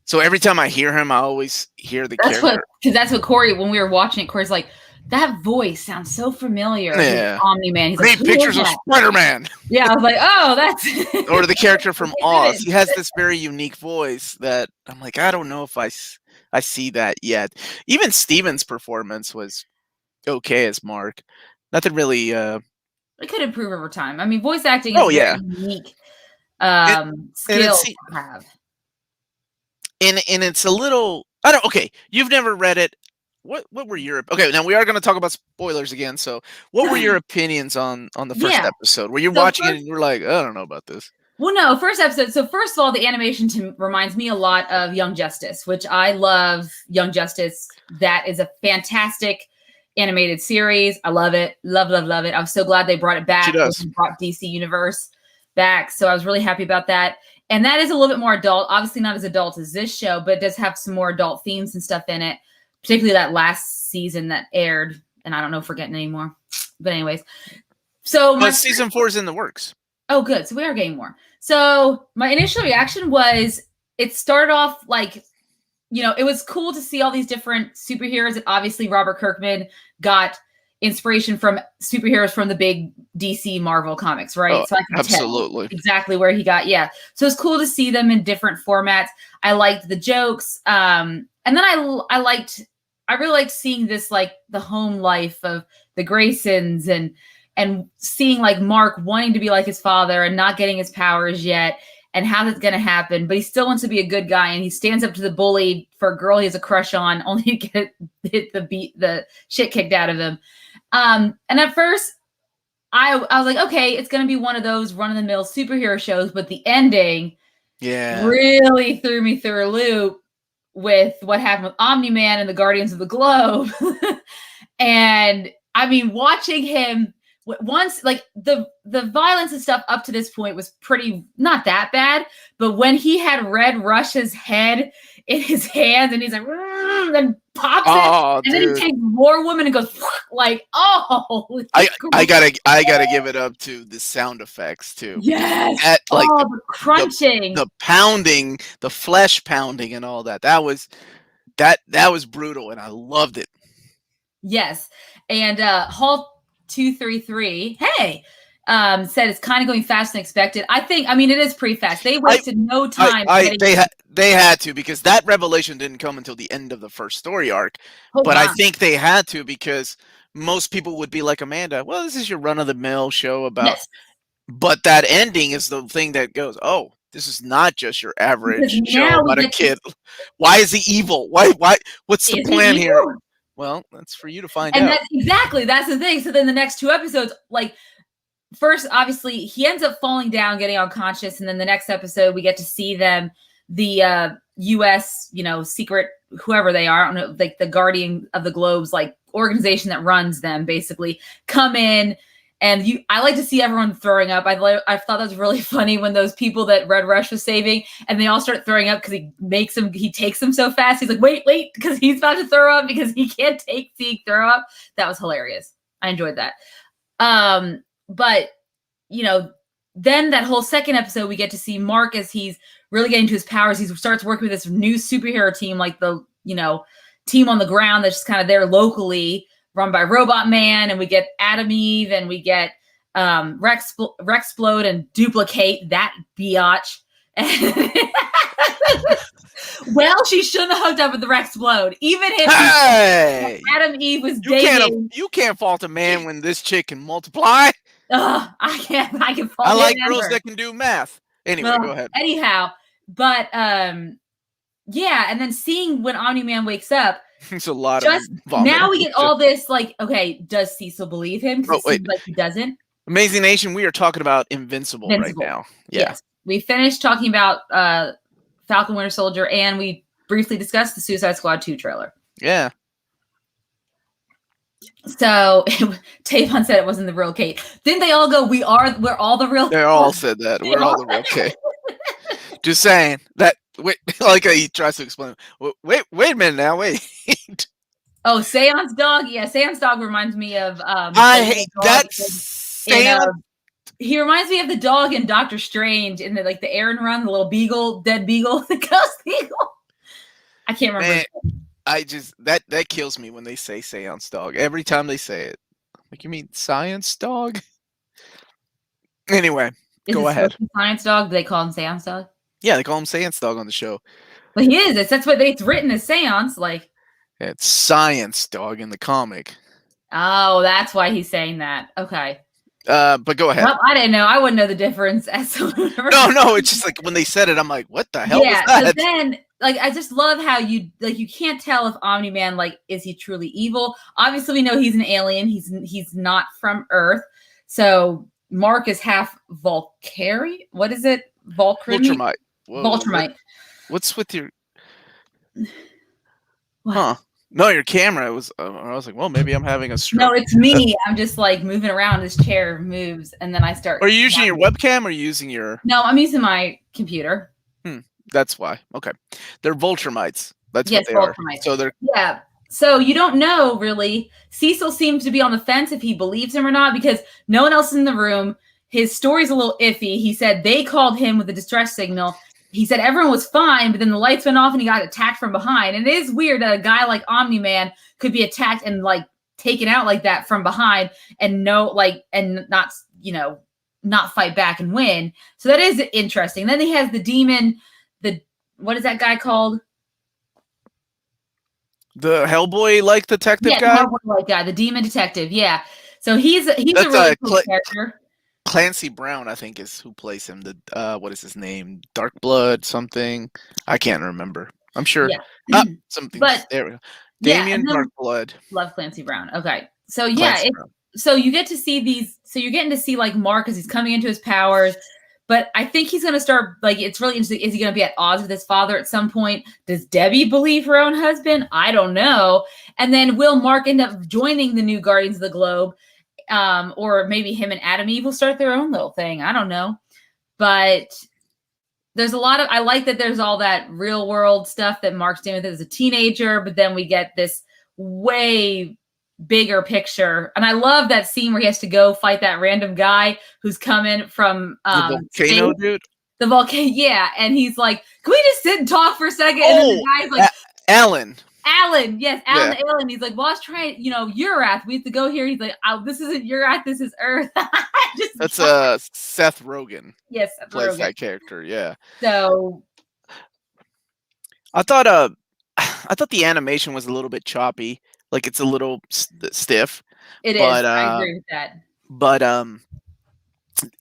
So every time I hear him, I always hear the character. Because that's what Corey, when we were watching it, Corey's like, that voice sounds so familiar. Yeah. Omni-Man. He's like, pictures of Spider-Man. Yeah, I was like, oh, that's or the character from Oz. He has this very unique voice that I'm like, I don't know if I see that yet. Even Steven's performance was okay as Mark. Nothing really. It could improve over time. I mean, voice acting is a very unique skill to have. And it's a little. I don't. Okay, you've never read it. What were your okay? Now we are going to talk about spoilers again. So, what were your opinions on the first episode? Were you watching it and you were like, I don't know about this? Well, no, first episode. So first of all, the animation reminds me a lot of Young Justice, which I love. Young Justice. That is a fantastic animated series. I love it. Love it. I'm so glad they brought it back. Brought DC Universe back. So I was really happy about that. And that is a little bit more adult. Obviously not as adult as this show, but it does have some more adult themes and stuff in it. Particularly that last season that aired. And I don't know if we're getting any more. But anyways. So season 4 is in the works. Oh, good. So we are getting more. So my initial reaction was it started off like, it was cool to see all these different superheroes. And obviously Robert Kirkman got inspiration from superheroes from the big DC Marvel comics, right? Oh, so I can tell exactly where he got. Yeah. So it's cool to see them in different formats. I liked the jokes. And then I really liked seeing this, like the home life of the Graysons and seeing like Mark wanting to be like his father and not getting his powers yet and how that's going to happen. But he still wants to be a good guy. And he stands up to the bully for a girl he has a crush on, only to get the shit kicked out of him. And at first I was like, okay, it's going to be one of those run-of-the-mill superhero shows. But the ending really threw me through a loop with what happened with Omni-Man and the Guardians of the Globe. And I mean, watching him once, like the violence and stuff up to this point was pretty not that bad. But when he had Red Rush's head in his hands and he's like, then pops it, and then he takes War Woman and goes like, oh, I gotta give it up to the sound effects too. Yes, the crunching, the pounding, the flesh pounding, and all that. That was brutal, and I loved it. Yes, and Hulk 233. Hey. Said it's kind of going faster than expected. I mean, it is pretty fast. They wasted no time. They had to, because that revelation didn't come until the end of the first story arc. But I think they had to, because most people would be like Amanda, well, this is your run-of-the-mill show about... Yes. But that ending is the thing that goes, oh, this is not just your average show about a kid. Why is he evil? Why? What's the plan here? Well, that's for you to find out. And that's the thing. So then the next 2 episodes, like... First, obviously, he ends up falling down, getting unconscious, and then the next episode, we get to see them, the U.S., secret, whoever they are, I don't know, like the Guardian of the Globe's, like, organization that runs them, basically, come in, and I like to see everyone throwing up. I thought that was really funny when those people that Red Rush was saving, and they all start throwing up because he takes them so fast. He's like, wait, because he's about to throw up because he can't take seeing throw up. That was hilarious. I enjoyed that. But, then that whole second episode, we get to see Mark as he's really getting to his powers. He starts working with this new superhero team, like the, team on the ground that's just kind of there locally, run by Robot Man. And we get Adam Eve, and we get Rexplode and Duplicate, that biatch. Well, she shouldn't have hooked up with the Rexplode. Even if Adam Eve was dating. You can't fault a man when this chick can multiply. I can fault I like girls that can do math. Anyway, go ahead. Anyhow, but and then seeing when Omni-Man wakes up, it's a lot of vomit. Now we get all this, like, okay, does Cecil believe him? Because it seems like he doesn't. Amazing Nation, we are talking about Invincible right now. Yeah. Yes. We finished talking about Falcon Winter Soldier, and we briefly discussed the Suicide Squad 2 trailer. Yeah. So Tavon said it wasn't the real Kate. Didn't they all go, we're all the real Kate? They all said that. We're all the real Kate. Just saying that. Wait, like he tries to explain. Wait a minute now. Wait. Oh, Seance Dog. Yeah, Seance Dog reminds me of. I hate that. He reminds me of the dog in Doctor Strange in the Aaron Run, the little beagle, dead beagle, the ghost beagle. I can't remember. I just that kills me when they say seance dog. Every time they say it. Like, you mean science dog? Anyway, go ahead. Science dog? Do they call him seance dog? Yeah, they call him seance dog on the show. But he is. That's what it's written as seance. Like, it's science dog in the comic. Oh, that's why he's saying that. Okay. But go ahead. Well, I didn't know. I wouldn't know the difference. No, it's just like when they said it, I'm like, what the hell was that? So then, like, I just love how you can't tell if Omni-Man, like, is he truly evil? Obviously, we know he's an alien. He's not from Earth. So Mark is half Valkyrie. What is it? Voltramite. Voltramite. What's with your? What? Huh? No, your camera was. I was like, well, maybe I'm having a stroke. No, it's me. I'm just like moving around. This chair moves, and then I start. Are you using your webcam or are you using your? No, I'm using my computer. That's why. Okay, they're Voltramites. That's what they are. So they're So you don't know really. Cecil seems to be on the fence if he believes him or not because no one else is in the room. His story's a little iffy. He said they called him with a distress signal. He said everyone was fine, but then the lights went off and he got attacked from behind. And it is weird that a guy like Omni-Man could be attacked and like taken out like that from behind and not fight back and win. So that is interesting. Then he has the demon. What is that guy called? The Hellboy-like detective guy? Yeah, Hellboy-like guy, the demon detective. Yeah. So he's a really cool character. Clancy Brown, I think, is who plays him. The what is his name? Dark Blood something. I can't remember. I'm sure. Yeah. Something. But there we go. Damien Dark Blood. Love Clancy Brown. Okay. So yeah, so you get to see these. So you're getting to see like Mark as he's coming into his powers. But I think he's going to start, like, it's really interesting. Is he going to be at odds with his father at some point? Does Debbie believe her own husband? I don't know. And then will Mark end up joining the new Guardians of the Globe? Or maybe him and Adam Eve will start their own little thing. I don't know. But there's a lot of, I like that there's all that real world stuff that Mark's doing with it as a teenager, but then we get this way bigger picture. And I love that scene where he has to go fight that random guy who's coming from the volcano dude. The volcano, yeah. And he's like, can we just sit and talk for a second? And then the guy's like, Alan, yes, Alan. He's like, well, I was trying, Urath. We have to go here. He's like, this isn't Urath, this is Earth. That's Seth Rogen. Yes, Seth plays Rogen. That character. Yeah. So I thought the animation was a little bit choppy. Like it's a little stiff. It is. I agree with that. But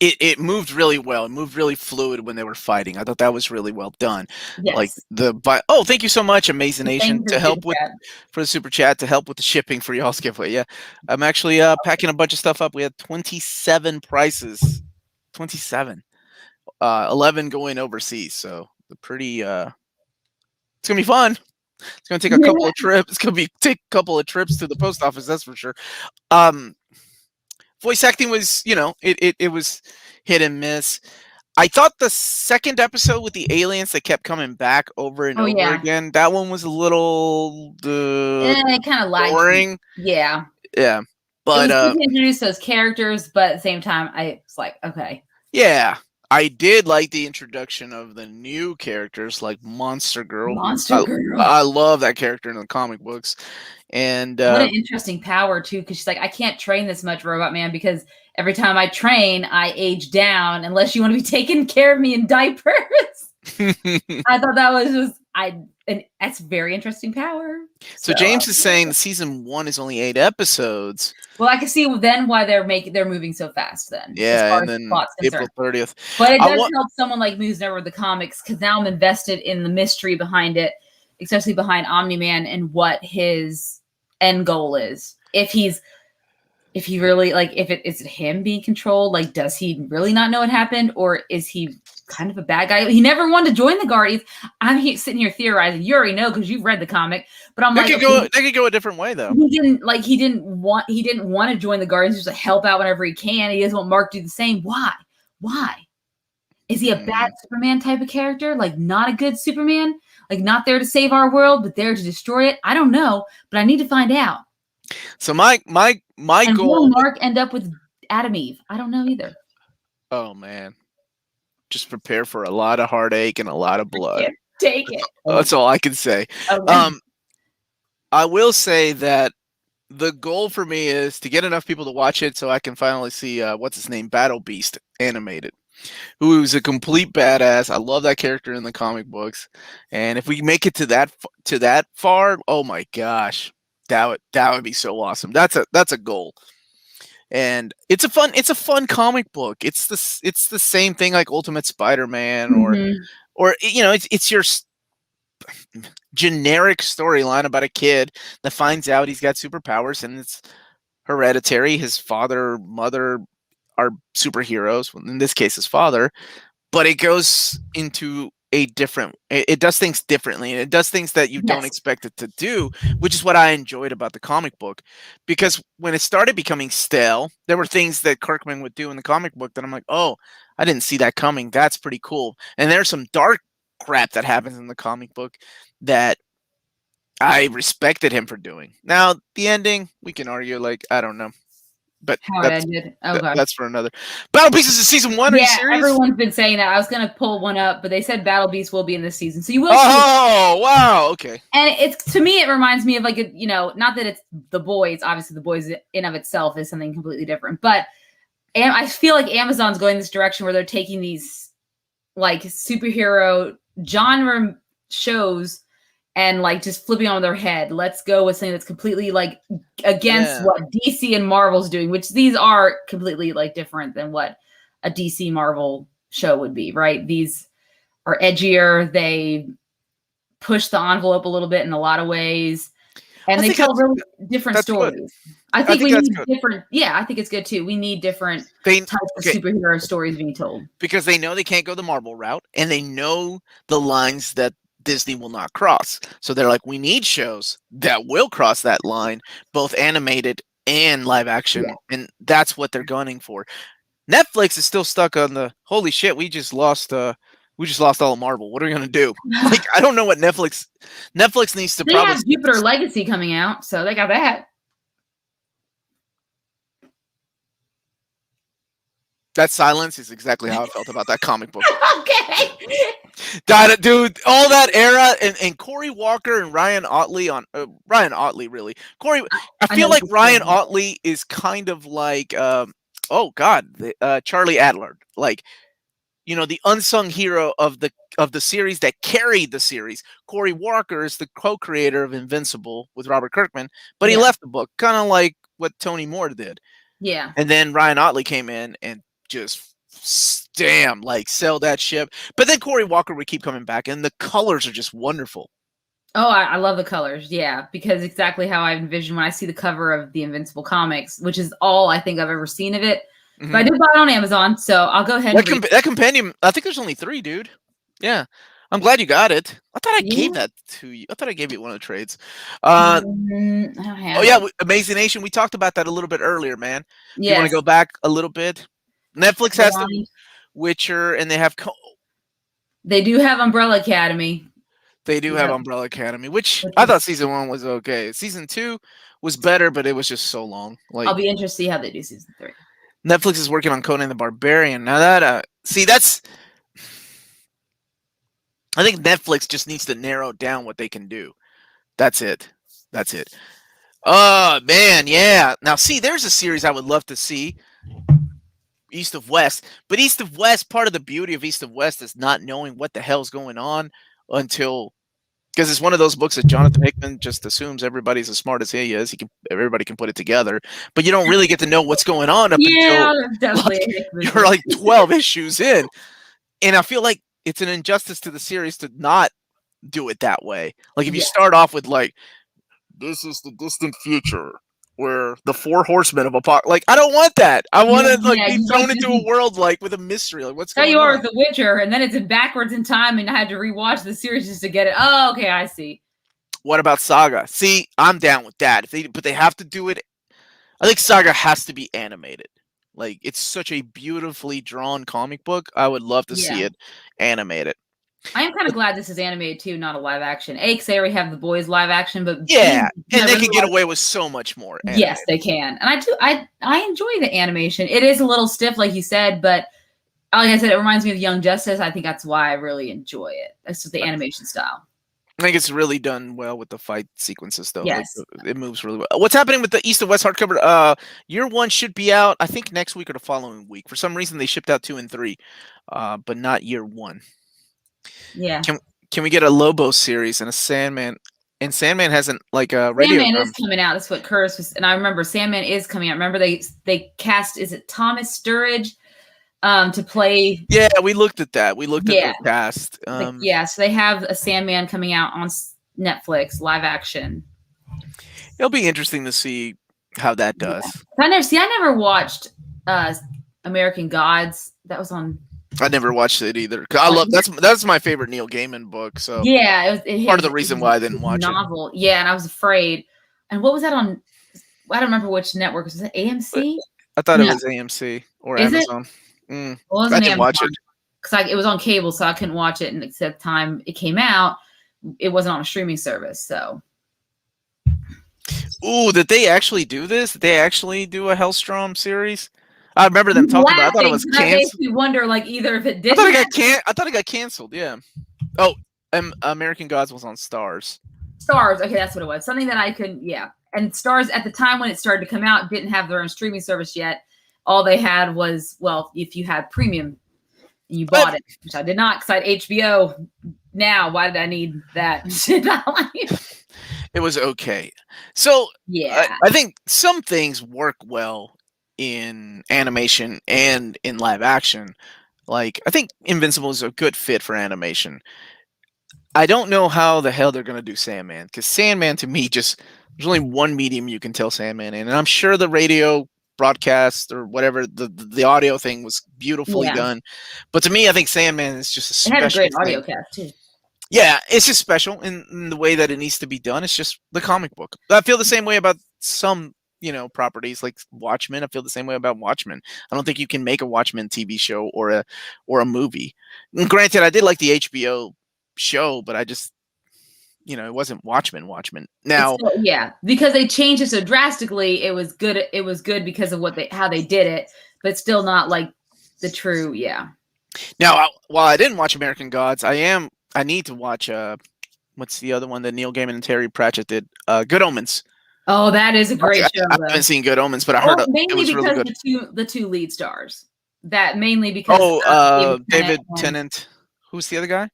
it moved really well. It moved really fluid when they were fighting. I thought that was really well done. Yes. Like thank you so much, Amazing Nation, to help with for the super chat to help with the shipping for y'all's giveaway. Yeah, I'm actually packing a bunch of stuff up. We had 27 prices, 27, 11 going overseas. So pretty. It's gonna be fun. It's gonna take a couple of trips. It's gonna take a couple of trips to the post office. That's for sure. Voice acting was, it was hit and miss. I thought the second episode with the aliens that kept coming back over and over again, that one was a little kind of boring. Yeah. Yeah. But introduce those characters, but at the same time, I was like, okay. Yeah. I did like the introduction of the new characters like Monster Girl. I love that character in the comic books. And what an interesting power too, because she's like, I can't train this much, Robot Man, because every time I train, I age down unless you want to be taking care of me in diapers. I thought that was just and that's very interesting power. So James is saying the season 1 is only 8 episodes. Well, I can see then why they're moving so fast. Then and then April 30th. But it does help someone like me who's never read the comics because now I'm invested in the mystery behind it, especially behind Omni-Man and what his end goal is. If he really is it him being controlled? Like, does he really not know what happened, or is he kind of a bad guy? He never wanted to join the Guardians. I'm sitting here theorizing. You already know because you've read the comic, but I'm they could go a different way though. He didn't want to join the Guardians just to help out whenever he can. He doesn't want Mark to do the same. Why? Is he a bad Superman type of character? Like not a good Superman? Like not there to save our world, but there to destroy it? I don't know, but I need to find out. So my goal. Will Mark end up with Adam Eve? I don't know either. Oh man, just prepare for a lot of heartache and a lot of blood. Take it. That's all I can say. Okay. I will say that the goal for me is to get enough people to watch it so I can finally see what's his name, Battle Beast animated, who's a complete badass. I love that character in the comic books, and if we make it to that far, oh my gosh, that would be so awesome. That's a goal. And it's a fun comic book. It's the same thing like Ultimate Spider-Man or it's your generic storyline about a kid that finds out he's got superpowers and it's hereditary. His father, mother are superheroes. In this case, his father, but it goes into a different. It does things differently, and it does things that you don't expect it to do, which is what I enjoyed about the comic book. Because when it started becoming stale, there were things that Kirkman would do in the comic book that I'm like, oh, I didn't see that coming. That's pretty cool. And there's some dark crap that happens in the comic book that I respected him for doing. Now, the ending, we can argue, like, I don't know. But how it ended. Okay. That's for another. Battle Beast is in season 1. Are you serious? Everyone's been saying that. I was going to pull one up, but they said Battle Beast will be in this season. So you will Oh, wow. Okay. And it's, to me, it reminds me of like, not that it's The Boys. Obviously, The Boys in of itself is something completely different. But I feel like Amazon's going this direction where they're taking these like superhero genre shows and like just flipping on their head. Let's go with something that's completely like against what DC and Marvel's doing, which these are completely like different than what a DC Marvel show would be, right? These are edgier. They push the envelope a little bit in a lot of ways. And they tell really different stories. Good. I think we need different. Yeah, I think it's good too. We need different types of superhero stories being told. Because they know they can't go the Marvel route, and they know the lines that Disney will not cross. So they're like, we need shows that will cross that line, both animated and live action. Yeah. And that's what they're gunning for. Netflix is still stuck on the holy shit, we just lost all of Marvel. What are we gonna do? Like, I don't know what Netflix needs to. They have Jupiter Legacy coming out, so they got that. That silence is exactly how I felt about that comic book. Okay. Dude, all that era and Corey Walker and Ryan Otley Ryan Otley, really. I feel like Ryan Otley is kind of like Charlie Adler, like, the unsung hero of the series that carried the series. Corey Walker is the co-creator of Invincible with Robert Kirkman, but he left the book, kind of like what Tony Moore did. Yeah. And then Ryan Otley came in and just sell that ship. But then Corey Walker would keep coming back, and the colors are just wonderful. Oh, I love the colors. Yeah, because exactly how I envision when I see the cover of the Invincible comics, which is all I think I've ever seen of it. Mm-hmm. But I did buy it on Amazon, so I'll go ahead. That compendium, I think there's only 3, dude. Yeah. I'm glad you got it. I thought I gave that to you. I thought I gave you one of the trades. Amazing Nation. We talked about that a little bit earlier, man. Yes. You want to go back a little bit? Netflix has The Witcher, and they do have Umbrella Academy. They do have Umbrella Academy, which I thought season 1 was okay. Season 2 was better, but it was just so long. Like, I'll be interested to see how they do season 3. Netflix is working on Conan the Barbarian. Now that that's. I think Netflix just needs to narrow down what they can do. That's it. Oh, man, yeah. Now, see, there's a series I would love to see. East of West. But East of West, part of the beauty of East of West is not knowing what the hell's going on until... Because it's one of those books that Jonathan Hickman just assumes everybody's as smart as he is. Everybody can put it together. But you don't really get to know what's going on until you're like 12 issues in. And I feel like it's an injustice to the series to not do it that way. Like, if you start off with, like, this is the distant future where the 4 horsemen of apocalypse. Like, I don't want that. I want to be thrown into a world like with a mystery. Like, what's going on? You are with The Witcher, and then it's backwards in time, and I had to rewatch the series just to get it. Oh, okay, I see. What about Saga? See, I'm down with that. But they have to do it. I think Saga has to be animated. Like, it's such a beautifully drawn comic book. I would love to see it animated. I am kind of glad this is animated too, not a live action. Because they already have The Boys live action, but and they can get away with so much more. Animated. Yes, they can, and I enjoy the animation. It is a little stiff, like you said, but like I said, it reminds me of Young Justice. I think that's why I really enjoy it. That's just the animation style. I think it's really done well with the fight sequences, though. Yes. It moves really well. What's happening with the East and West hardcover? Year 1 should be out, I think, next week or the following week. For some reason, they shipped out 2 and 3, but not year 1. Yeah. Can we get a Lobo series and a Sandman? And Sandman hasn't like a radio. Sandman is coming out. That's what Curtis was, and I remember Sandman is coming out. Remember they cast, is it Thomas Sturridge to play? Yeah, we looked at that. We looked at the cast. Yeah, so they have a Sandman coming out on Netflix live action. It'll be interesting to see how that does. Yeah. I never watched American Gods. That was on. I never watched it either. I love that's my favorite Neil Gaiman book. So yeah, it part of the reason why I didn't watch novel. It. Yeah, and I was afraid. And what was that on? I don't remember which network. Was it AMC? I thought it was AMC or Amazon. Well, it wasn't I didn't watch it because it was on cable, so I couldn't watch it. And except time it came out, it wasn't on a streaming service. So. Ooh, did they actually do this? Did they actually do a Hellstrom series? I remember them talking about it. I thought it was canceled. That makes me wonder, like, either if it did. I thought it got canceled. Yeah. Oh, American Gods was on Stars. Stars. Okay, that's what it was. Something that I couldn't. Yeah, and Stars at the time when it started to come out didn't have their own streaming service yet. All they had was, well, if you had premium, and you bought it, which I did not because I had HBO. Now, why did I need that? It was okay. So yeah, I think some things work well in animation and in live action. Like, I think Invincible is a good fit for animation. I don't know how the hell they're going to do Sandman, because Sandman, to me, there's only one medium you can tell Sandman in, and I'm sure the radio broadcast or whatever, the audio thing was beautifully done. But to me, I think Sandman is just a special It had a great audio cast, too. Yeah, it's just special in the way that it needs to be done. It's just the comic book. I feel the same way about some properties like Watchmen. I feel the same way about Watchmen. I don't think you can make a Watchmen TV show or a movie. And granted, I did like the HBO show, but I just, it wasn't Watchmen. Now, because they changed it so drastically, it was good. It was good because of how they did it, but still not like the true. Yeah. Now, while I didn't watch American Gods, I need to watch. What's the other one that Neil Gaiman and Terry Pratchett did? Good Omens. Oh, that is a great show. I haven't seen Good Omens, but I heard mainly it was because really good. The two lead stars. That mainly because David Tennant. Who's the other guy?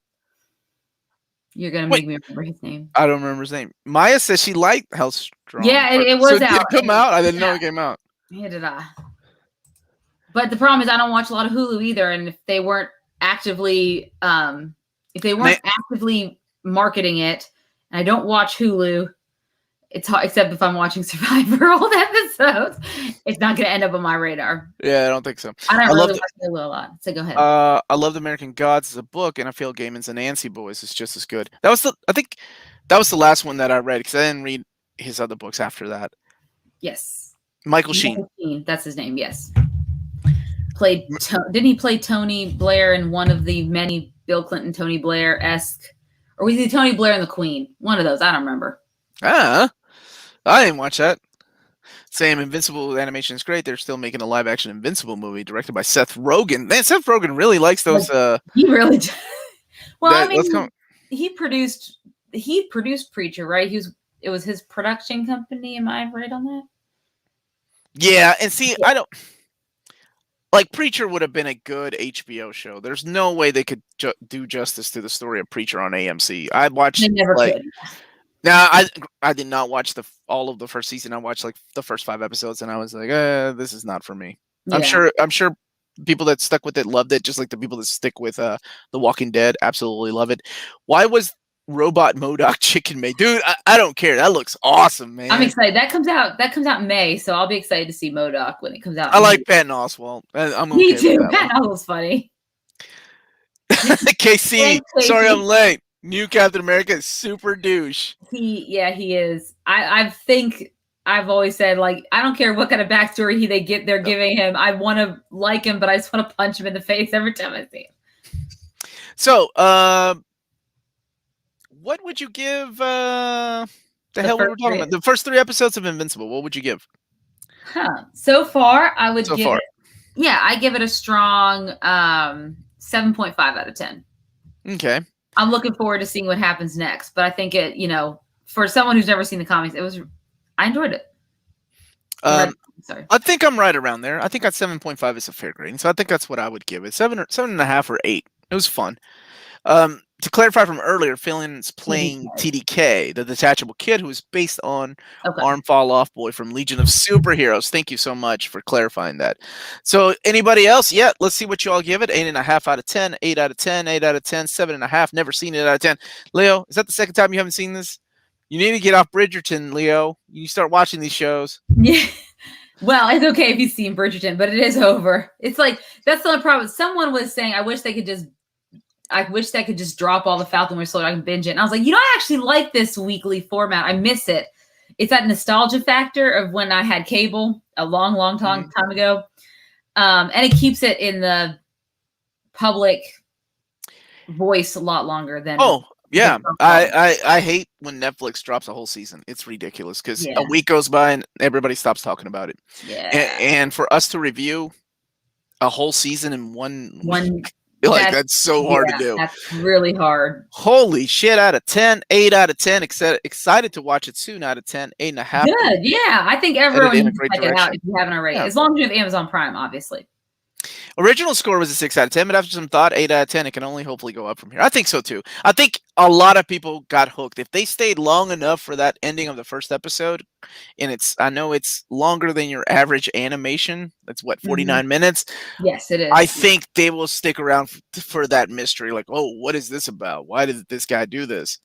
You're gonna make me remember his name. I don't remember his name. Maya says she liked Hellstrom. Yeah, it was out. Did it come out? I didn't know it came out. Yeah, did I? But the problem is I don't watch a lot of Hulu either, and if they weren't actively marketing it, and I don't watch Hulu, it's hard, except if I'm watching Survivor old episodes, it's not going to end up on my radar. Yeah, I don't think so. I don't really watch Hulu a lot, so go ahead. I loved American Gods as a book, and I feel Gaiman's and Nancy Boys is just as good. I think that was the last one that I read, because I didn't read his other books after that. Yes. Michael Sheen. That's his name, yes. Didn't he play Tony Blair in one of the many Bill Clinton, Tony Blair-esque, or was he Tony Blair and the Queen? One of those, I don't remember. I didn't watch that. Same, Invincible animation is great. They're still making a live-action Invincible movie directed by Seth Rogen. Man, Seth Rogen really likes those. He really does. Well, he produced Preacher, right? It was his production company. Am I right on that? Yeah, and see, I don't like Preacher would have been a good HBO show. There's no way they could do justice to the story of Preacher on AMC. I watched. They never could. Now, I did not watch all of the first season. I watched like the first 5 episodes, and I was like, this is not for me. Yeah. I'm sure people that stuck with it loved it, just like the people that stick with The Walking Dead absolutely love it. Why was Robot MODOK chicken made? Dude, I don't care. That looks awesome, man. I'm excited. That comes out in May, so I'll be excited to see MODOK when it comes out. I like Patton Oswalt. I'm okay. Me too. Patton Oswalt's funny. KC, sorry I'm late. New Captain America is super douche. He is. I think I've always said, like, I don't care what kind of backstory they're giving him. I want to like him, but I just want to punch him in the face every time I see him. So, what would you give the hell we were talking about? The first 3 episodes of Invincible, what would you give? So far, I would give it. Yeah, I give it a strong 7.5 out of 10. Okay. I'm looking forward to seeing what happens next. But I think for someone who's never seen the comics, I enjoyed it. Sorry. I think I'm right around there. I think at 7.5 is a fair grading. So I think that's what I would give it. 7.5 or 8. It was fun. To clarify from earlier, Fallon's playing TDK, the detachable kid who is based on Arm Fall Off Boy from Legion of Superheroes. Thank you so much for clarifying that. So anybody else? Yeah, let's see what you all give it. 8.5 out of 10, 8 out of 10, 8 out of 10, 7.5. Never seen it out of 10. Leo, is that the second time you haven't seen this? You need to get off Bridgerton, Leo. You start watching these shows. Yeah. Well, it's okay if you've seen Bridgerton, but it is over. It's like, that's the only problem. Someone was saying, I wish they could just drop all the Falcon and Winter Soldier. I can binge it. And I was like, I actually like this weekly format. I miss it. It's that nostalgia factor of when I had cable a long, long time ago. And it keeps it in the public voice a lot longer than. Oh, yeah. I hate when Netflix drops a whole season. It's ridiculous because a week goes by and everybody stops talking about it. Yeah. And for us to review a whole season in one week, that's so hard to do. That's really hard. Holy shit, out of 10, 8 out of 10. Excited to watch it soon. Out of 10, 8.5. Good, yeah. I think everyone needs to check it out if you haven't already. As long as you have Amazon Prime, obviously. Original score was a 6 out of 10, but after some thought, 8 out of 10. It can only hopefully go up from here. I think so too. I think a lot of people got hooked. If they stayed long enough for that ending of the first episode, and I know it's longer than your average animation. That's what, 49 minutes? Yes, it is. I think they will stick around for that mystery. Like, oh, what is this about? Why did this guy do this?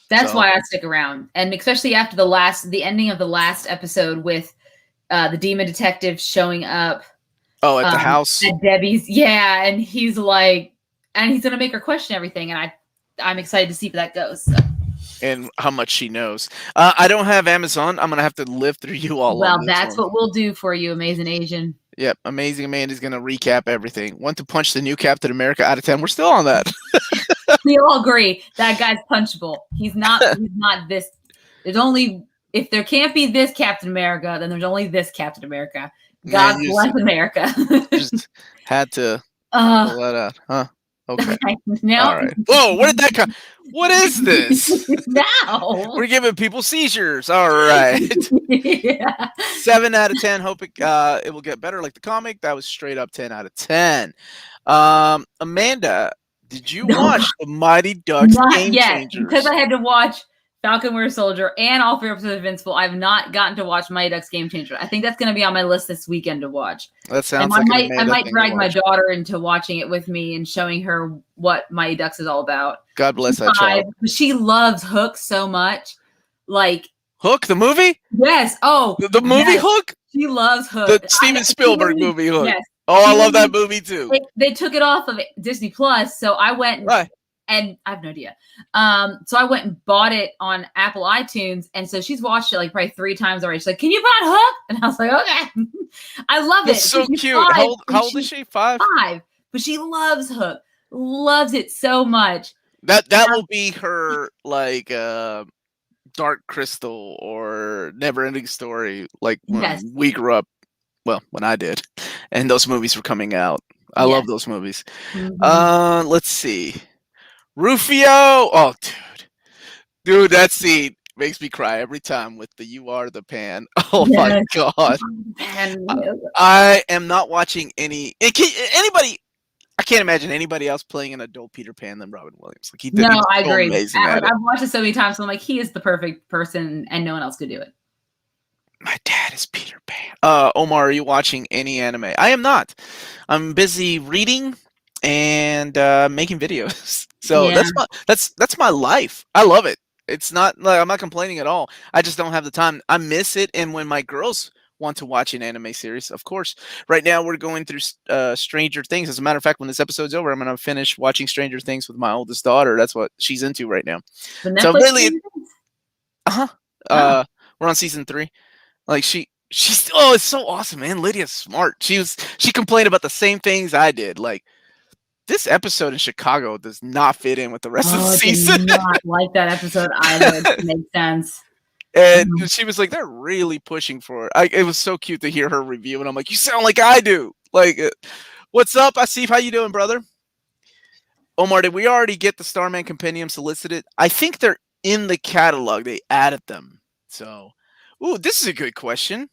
That's why I stick around. And especially after the ending of the last episode with the demon detective showing up. Oh, at the house? At Debbie's, yeah. And he's like, and he's going to make her question everything. And I'm excited to see where that goes. So. And how much she knows. I don't have Amazon. I'm going to have to live through you all. Well, that's what we'll do for you, Amazing Asian. Yep, Amazing Amanda's going to recap everything. Want to punch the new Captain America out of 10. We're still on that. We all agree that guy's punchable. He's not this. There's only, if there can't be this Captain America, then there's only this Captain America. God bless America. Just had to pull that out, huh? Okay. Now, all right. Whoa, where did that come? What is this? Now we're giving people seizures. All right. 7 out of 10. Hope it will get better like the comic. That was straight up 10 out of 10. Amanda, did you watch the Mighty Ducks Game Changers? Because I had to watch Falcon and Winter Soldier and all 3 episodes of Invincible. I've not gotten to watch Mighty Ducks Game Changer. I think that's going to be on my list this weekend to watch. That sounds like I might drag my daughter into watching it with me and showing her what Mighty Ducks is all about. God bless that child. She loves Hook so much. Like Hook, the movie? Yes. Oh, the movie Hook? She loves Hook. The Steven Spielberg movie Hook. Yes. Oh, I love that movie too. They took it off of Disney Plus, so I went and I have no idea. So I went and bought it on Apple iTunes, and so she's watched it like probably 3 times already. She's like, "Can you put on Hook?" And I was like, "Okay." I love it. It's so cute. How old is she? 5? 5. But she loves Hook. Loves it so much. That will be her like Dark Crystal or Never Ending Story. Like when we grew up. Well, when I did, and those movies were coming out. I love those movies. Let's see. Rufio. Oh, dude, that scene makes me cry every time with the "You Are the Pan." Oh my god! I am not watching anybody. I can't imagine anybody else playing an adult Peter Pan than Robin Williams. Like I agree. I've watched it so many times, so I'm like, he is the perfect person, and no one else could do it. My dad is Peter Pan. Omar, are you watching any anime? I am not. I'm busy reading and making videos. So that's my life. I love it. It's not like I'm not complaining at all. I just don't have the time. I miss it. And when my girls want to watch an anime series, of course. Right now we're going through Stranger Things. As a matter of fact, when this episode's over, I'm going to finish watching Stranger Things with my oldest daughter. That's what she's into right now. So really, we're on season 3. Like she's it's so awesome, man. Lydia's smart. She complained about the same things I did. Like this episode in Chicago does not fit in with the rest of the season. I did not like that episode either. It makes sense. And she was like, they're really pushing for it. It was so cute to hear her review, and I'm like, you sound like I do. Like, what's up, Asif? How you doing, brother? Omar, did we already get the Starman Compendium solicited? I think they're in the catalog. They added them. So, ooh, this is a good question.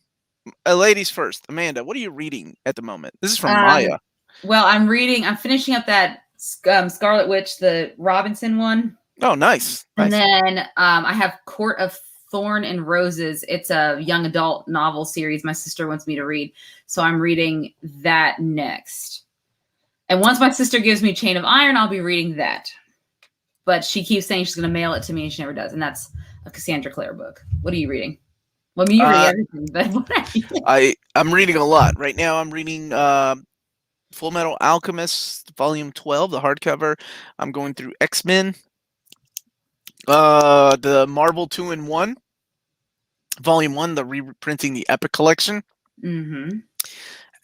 Ladies first. Amanda, what are you reading at the moment? This is from Maya. Well, I'm finishing up that Scarlet Witch, the Robinson one. Oh, nice. And then I have Court of Thorn and Roses. It's a young adult novel series my sister wants me to read. So I'm reading that next. And once my sister gives me Chain of Iron, I'll be reading that. But she keeps saying she's going to mail it to me, and she never does. And that's a Cassandra Clare book. What are you reading? Well, I mean, you read everything, but I'm reading a lot. Right now I'm reading Full Metal Alchemist, Volume 12, the hardcover. I'm going through X-Men. The Marvel 2-in-1, Volume 1, the reprinting the Epic Collection. Mm-hmm.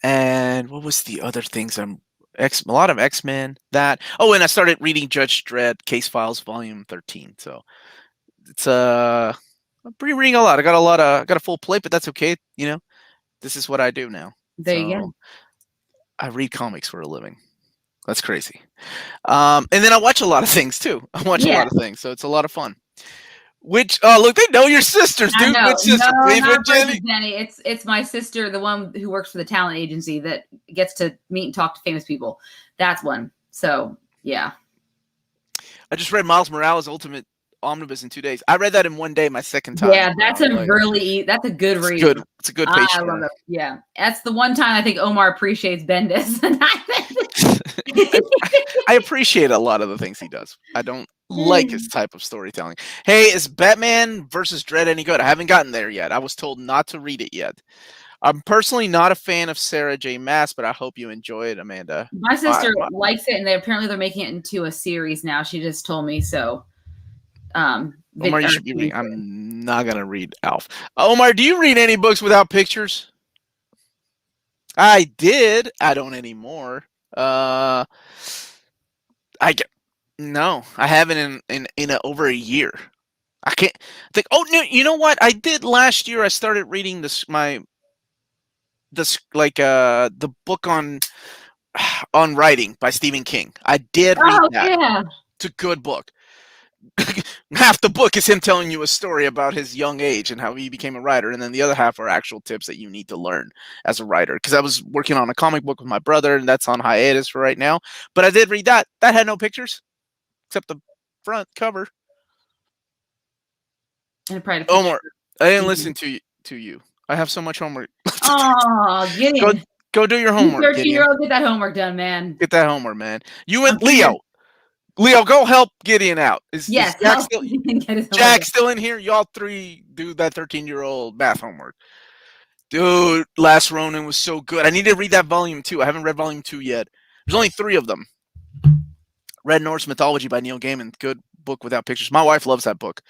And what was the other things? A lot of X-Men. That. Oh, and I started reading Judge Dredd, Case Files, Volume 13. So it's I'm reading a lot. I got a full plate, but that's okay. You know, this is what I do now. There you go. I read comics for a living. That's crazy. And then I watch a lot of things too. I watch a lot of things, so it's a lot of fun. Which look, they know your sisters, dude. Which sister? Not Jenny. It's my sister, the one who works for the talent agency that gets to meet and talk to famous people. That's one. So yeah. I just read Miles Morales' Ultimate Omnibus in 2 days. I read that in 1 day, my second time. Yeah, that's a good read. It's a good page. I love it. Yeah, that's the one time I think Omar appreciates Bendis. I appreciate a lot of the things he does. I don't like his type of storytelling. Hey, is Batman versus Dredd any good? I haven't gotten there yet. I was told not to read it yet. I'm personally not a fan of Sarah J. Maas, but I hope you enjoy it, Amanda. My sister likes it, and they're making it into a series now. She just told me so. Omar, you should be reading. I'm not gonna read Alf. Omar, do you read any books without pictures? I did. I don't anymore. I haven't in over a year. I can't think. Oh no, you know what? I did last year. I started reading the book on writing by Stephen King. I did read that. Yeah. It's a good book. Half the book is him telling you a story about his young age and how he became a writer, and then the other half are actual tips that you need to learn as a writer. Because I was working on a comic book with my brother, and that's on hiatus for right now. But I did read that. That had no pictures, except the front cover. And Omar, I didn't listen to you. I have so much homework. Oh, Gideon. Go do your homework. 13-year-old, get that homework done, man. Get that homework, man. You and Leo. Leo, go help Gideon out. Is Jack still in here? Y'all three do that 13-year-old math homework. Dude, Last Ronin was so good. I need to read that volume 2. I haven't read volume 2 yet. There's only 3 of them. Red Norse Mythology by Neil Gaiman. Good book without pictures. My wife loves that book.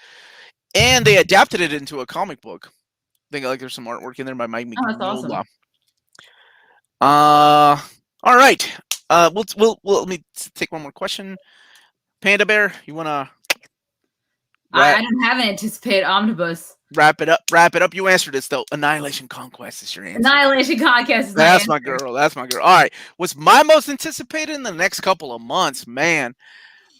And they adapted it into a comic book. I think there's some artwork in there by Mike Mignola. That's awesome. All right. Let me take one more question. Panda Bear, you want to? I don't have an anticipated omnibus. Wrap it up. You answered this, though. Annihilation Conquest is your answer. Annihilation Conquest is That's my girl. All right. What's my most anticipated in the next couple of months, man?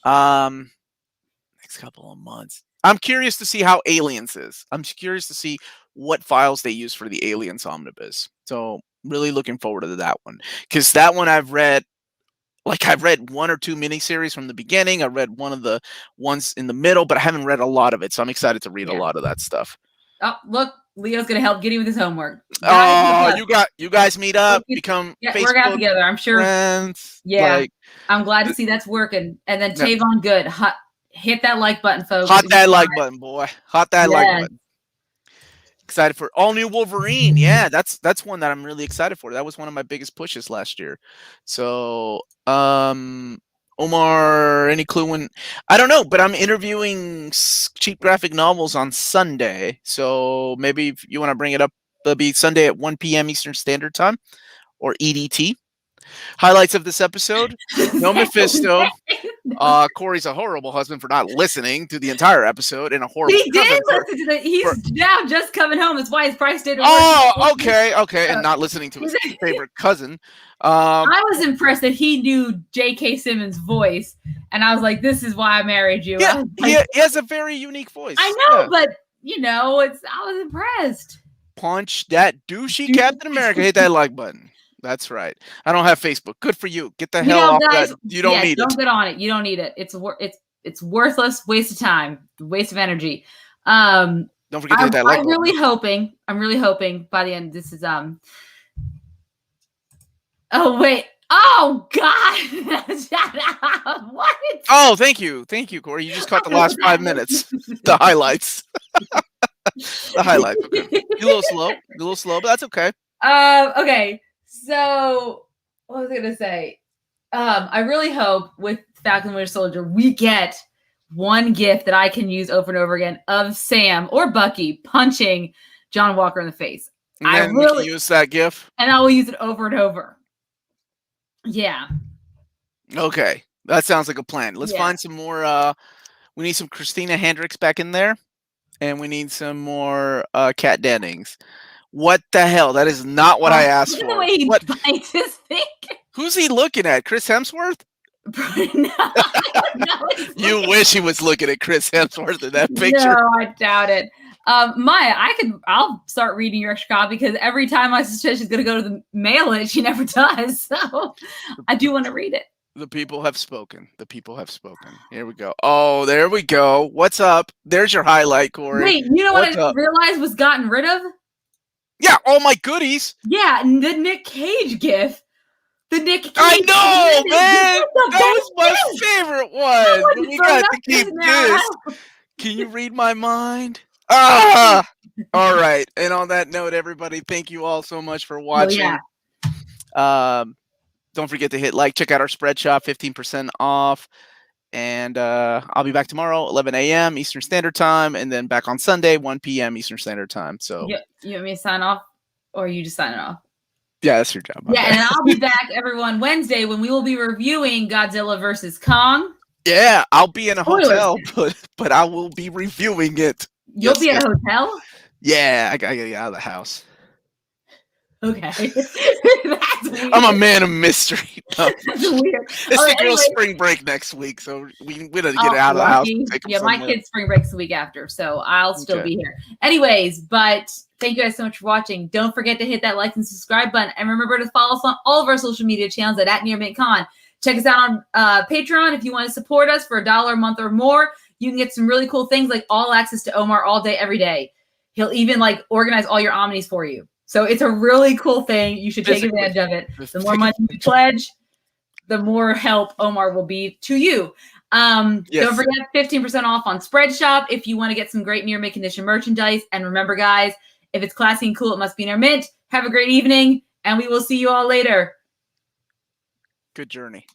Next couple of months. I'm curious to see how Aliens is. I'm curious to see what files they use for the Aliens omnibus. So really looking forward to that one. Because that one I've read 1 or 2 miniseries from the beginning. I read one of the ones in the middle, but I haven't read a lot of it. So I'm excited to read a lot of that stuff. Oh, look, Leo's going to help Gideon with his homework. You guys meet up, become Facebook work out together. I'm sure. Friends, yeah. I'm glad to see that's working. And then Tavon, good. Hit that like button, folks. Hot that like button, boy. Hot that like button. Excited for all new Wolverine. Yeah, that's one that I'm really excited for. That was one of my biggest pushes last year. So, Omar, any clue when? I don't know, but I'm interviewing Cheap Graphic Novels on Sunday. So maybe if you want to bring it up, it'll be Sunday at 1 p.m. Eastern Standard Time or EDT. Highlights of this episode: No Mephisto. Corey's a horrible husband for not listening to the entire episode, and a horrible. He did listen to the. He's now just coming home. That's why his price did. Okay, and not listening to his favorite cousin. I was impressed that he knew J.K. Simmons' voice, and I was like, "This is why I married you." Yeah, he has a very unique voice. I know, but I was impressed. Punch that douchey Captain America. Hit that like button. That's right. I don't have Facebook. Good for you. Get the hell off that. You don't need it. Don't get on it. You don't need it. It's worthless. Waste of time. Waste of energy. Don't forget to hit that like button. I'm really hoping by the end. This is Oh wait. Oh God. Shut up. What? Oh, thank you, Corey. You just caught the last 5 minutes. The highlights. The highlights. Okay. You're a little slow, but that's okay. Okay. So, what was I going to say? I really hope with Falcon and Winter Soldier, we get one GIF that I can use over and over again of Sam or Bucky punching John Walker in the face. And I really use that GIF. And I will use it over and over. Yeah. Okay. That sounds like a plan. Let's find some more. We need some Christina Hendricks back in there. And we need some more Kat Dennings. What the hell? That is not what I asked for. The way he bites his thing. Who's he looking at? Chris Hemsworth? No, you wish he was looking at Chris Hemsworth in that picture. No, I doubt it. Maya, I'll start reading your extra copy because every time I suspect she's going to go to the mail it, she never does. So I do want to read it. The people have spoken. The people have spoken. Here we go. Oh, there we go. What's up? There's your highlight, Corey. Wait, you know what I realized was gotten rid of? Yeah, all my goodies. Yeah, the Nick Cage GIF. The Nick Cage. I know, man. That was my favorite one. We got to keep this. Can you read my mind? All right. And on that note, everybody, thank you all so much for watching. Don't forget to hit like. Check out our spread shop, 15% off. And I'll be back tomorrow, 11 a.m. Eastern Standard Time, and then back on Sunday, 1 p.m. Eastern Standard Time. So you want me to sign off, or are you just signing off? Yeah, that's your job. Yeah, and I'll be back, everyone, Wednesday when we will be reviewing Godzilla vs. Kong. Yeah, I'll be in a hotel, but I will be reviewing it. You'll be at a hotel? Yeah, I gotta get out of the house. Okay. That's weird. I'm a man of mystery. No. That's weird. It's the girl's spring break next week, so we gotta get out of the house. Yeah, my kid's spring break's the week after, so I'll still be here. Anyways, but thank you guys so much for watching. Don't forget to hit that like and subscribe button, and remember to follow us on all of our social media channels at NearMintCon. Check us out on Patreon if you want to support us for $1 a month or more. You can get some really cool things like all access to Omar all day, every day. He'll even organize all your omnis for you. So it's a really cool thing. You should take advantage of it. The more money you pledge, the more help Omar will be to you. Don't forget 15% off on Spreadshop if you want to get some great near mint condition merchandise. And remember, guys, if it's classy and cool, it must be near mint. Have a great evening, and we will see you all later. Good journey.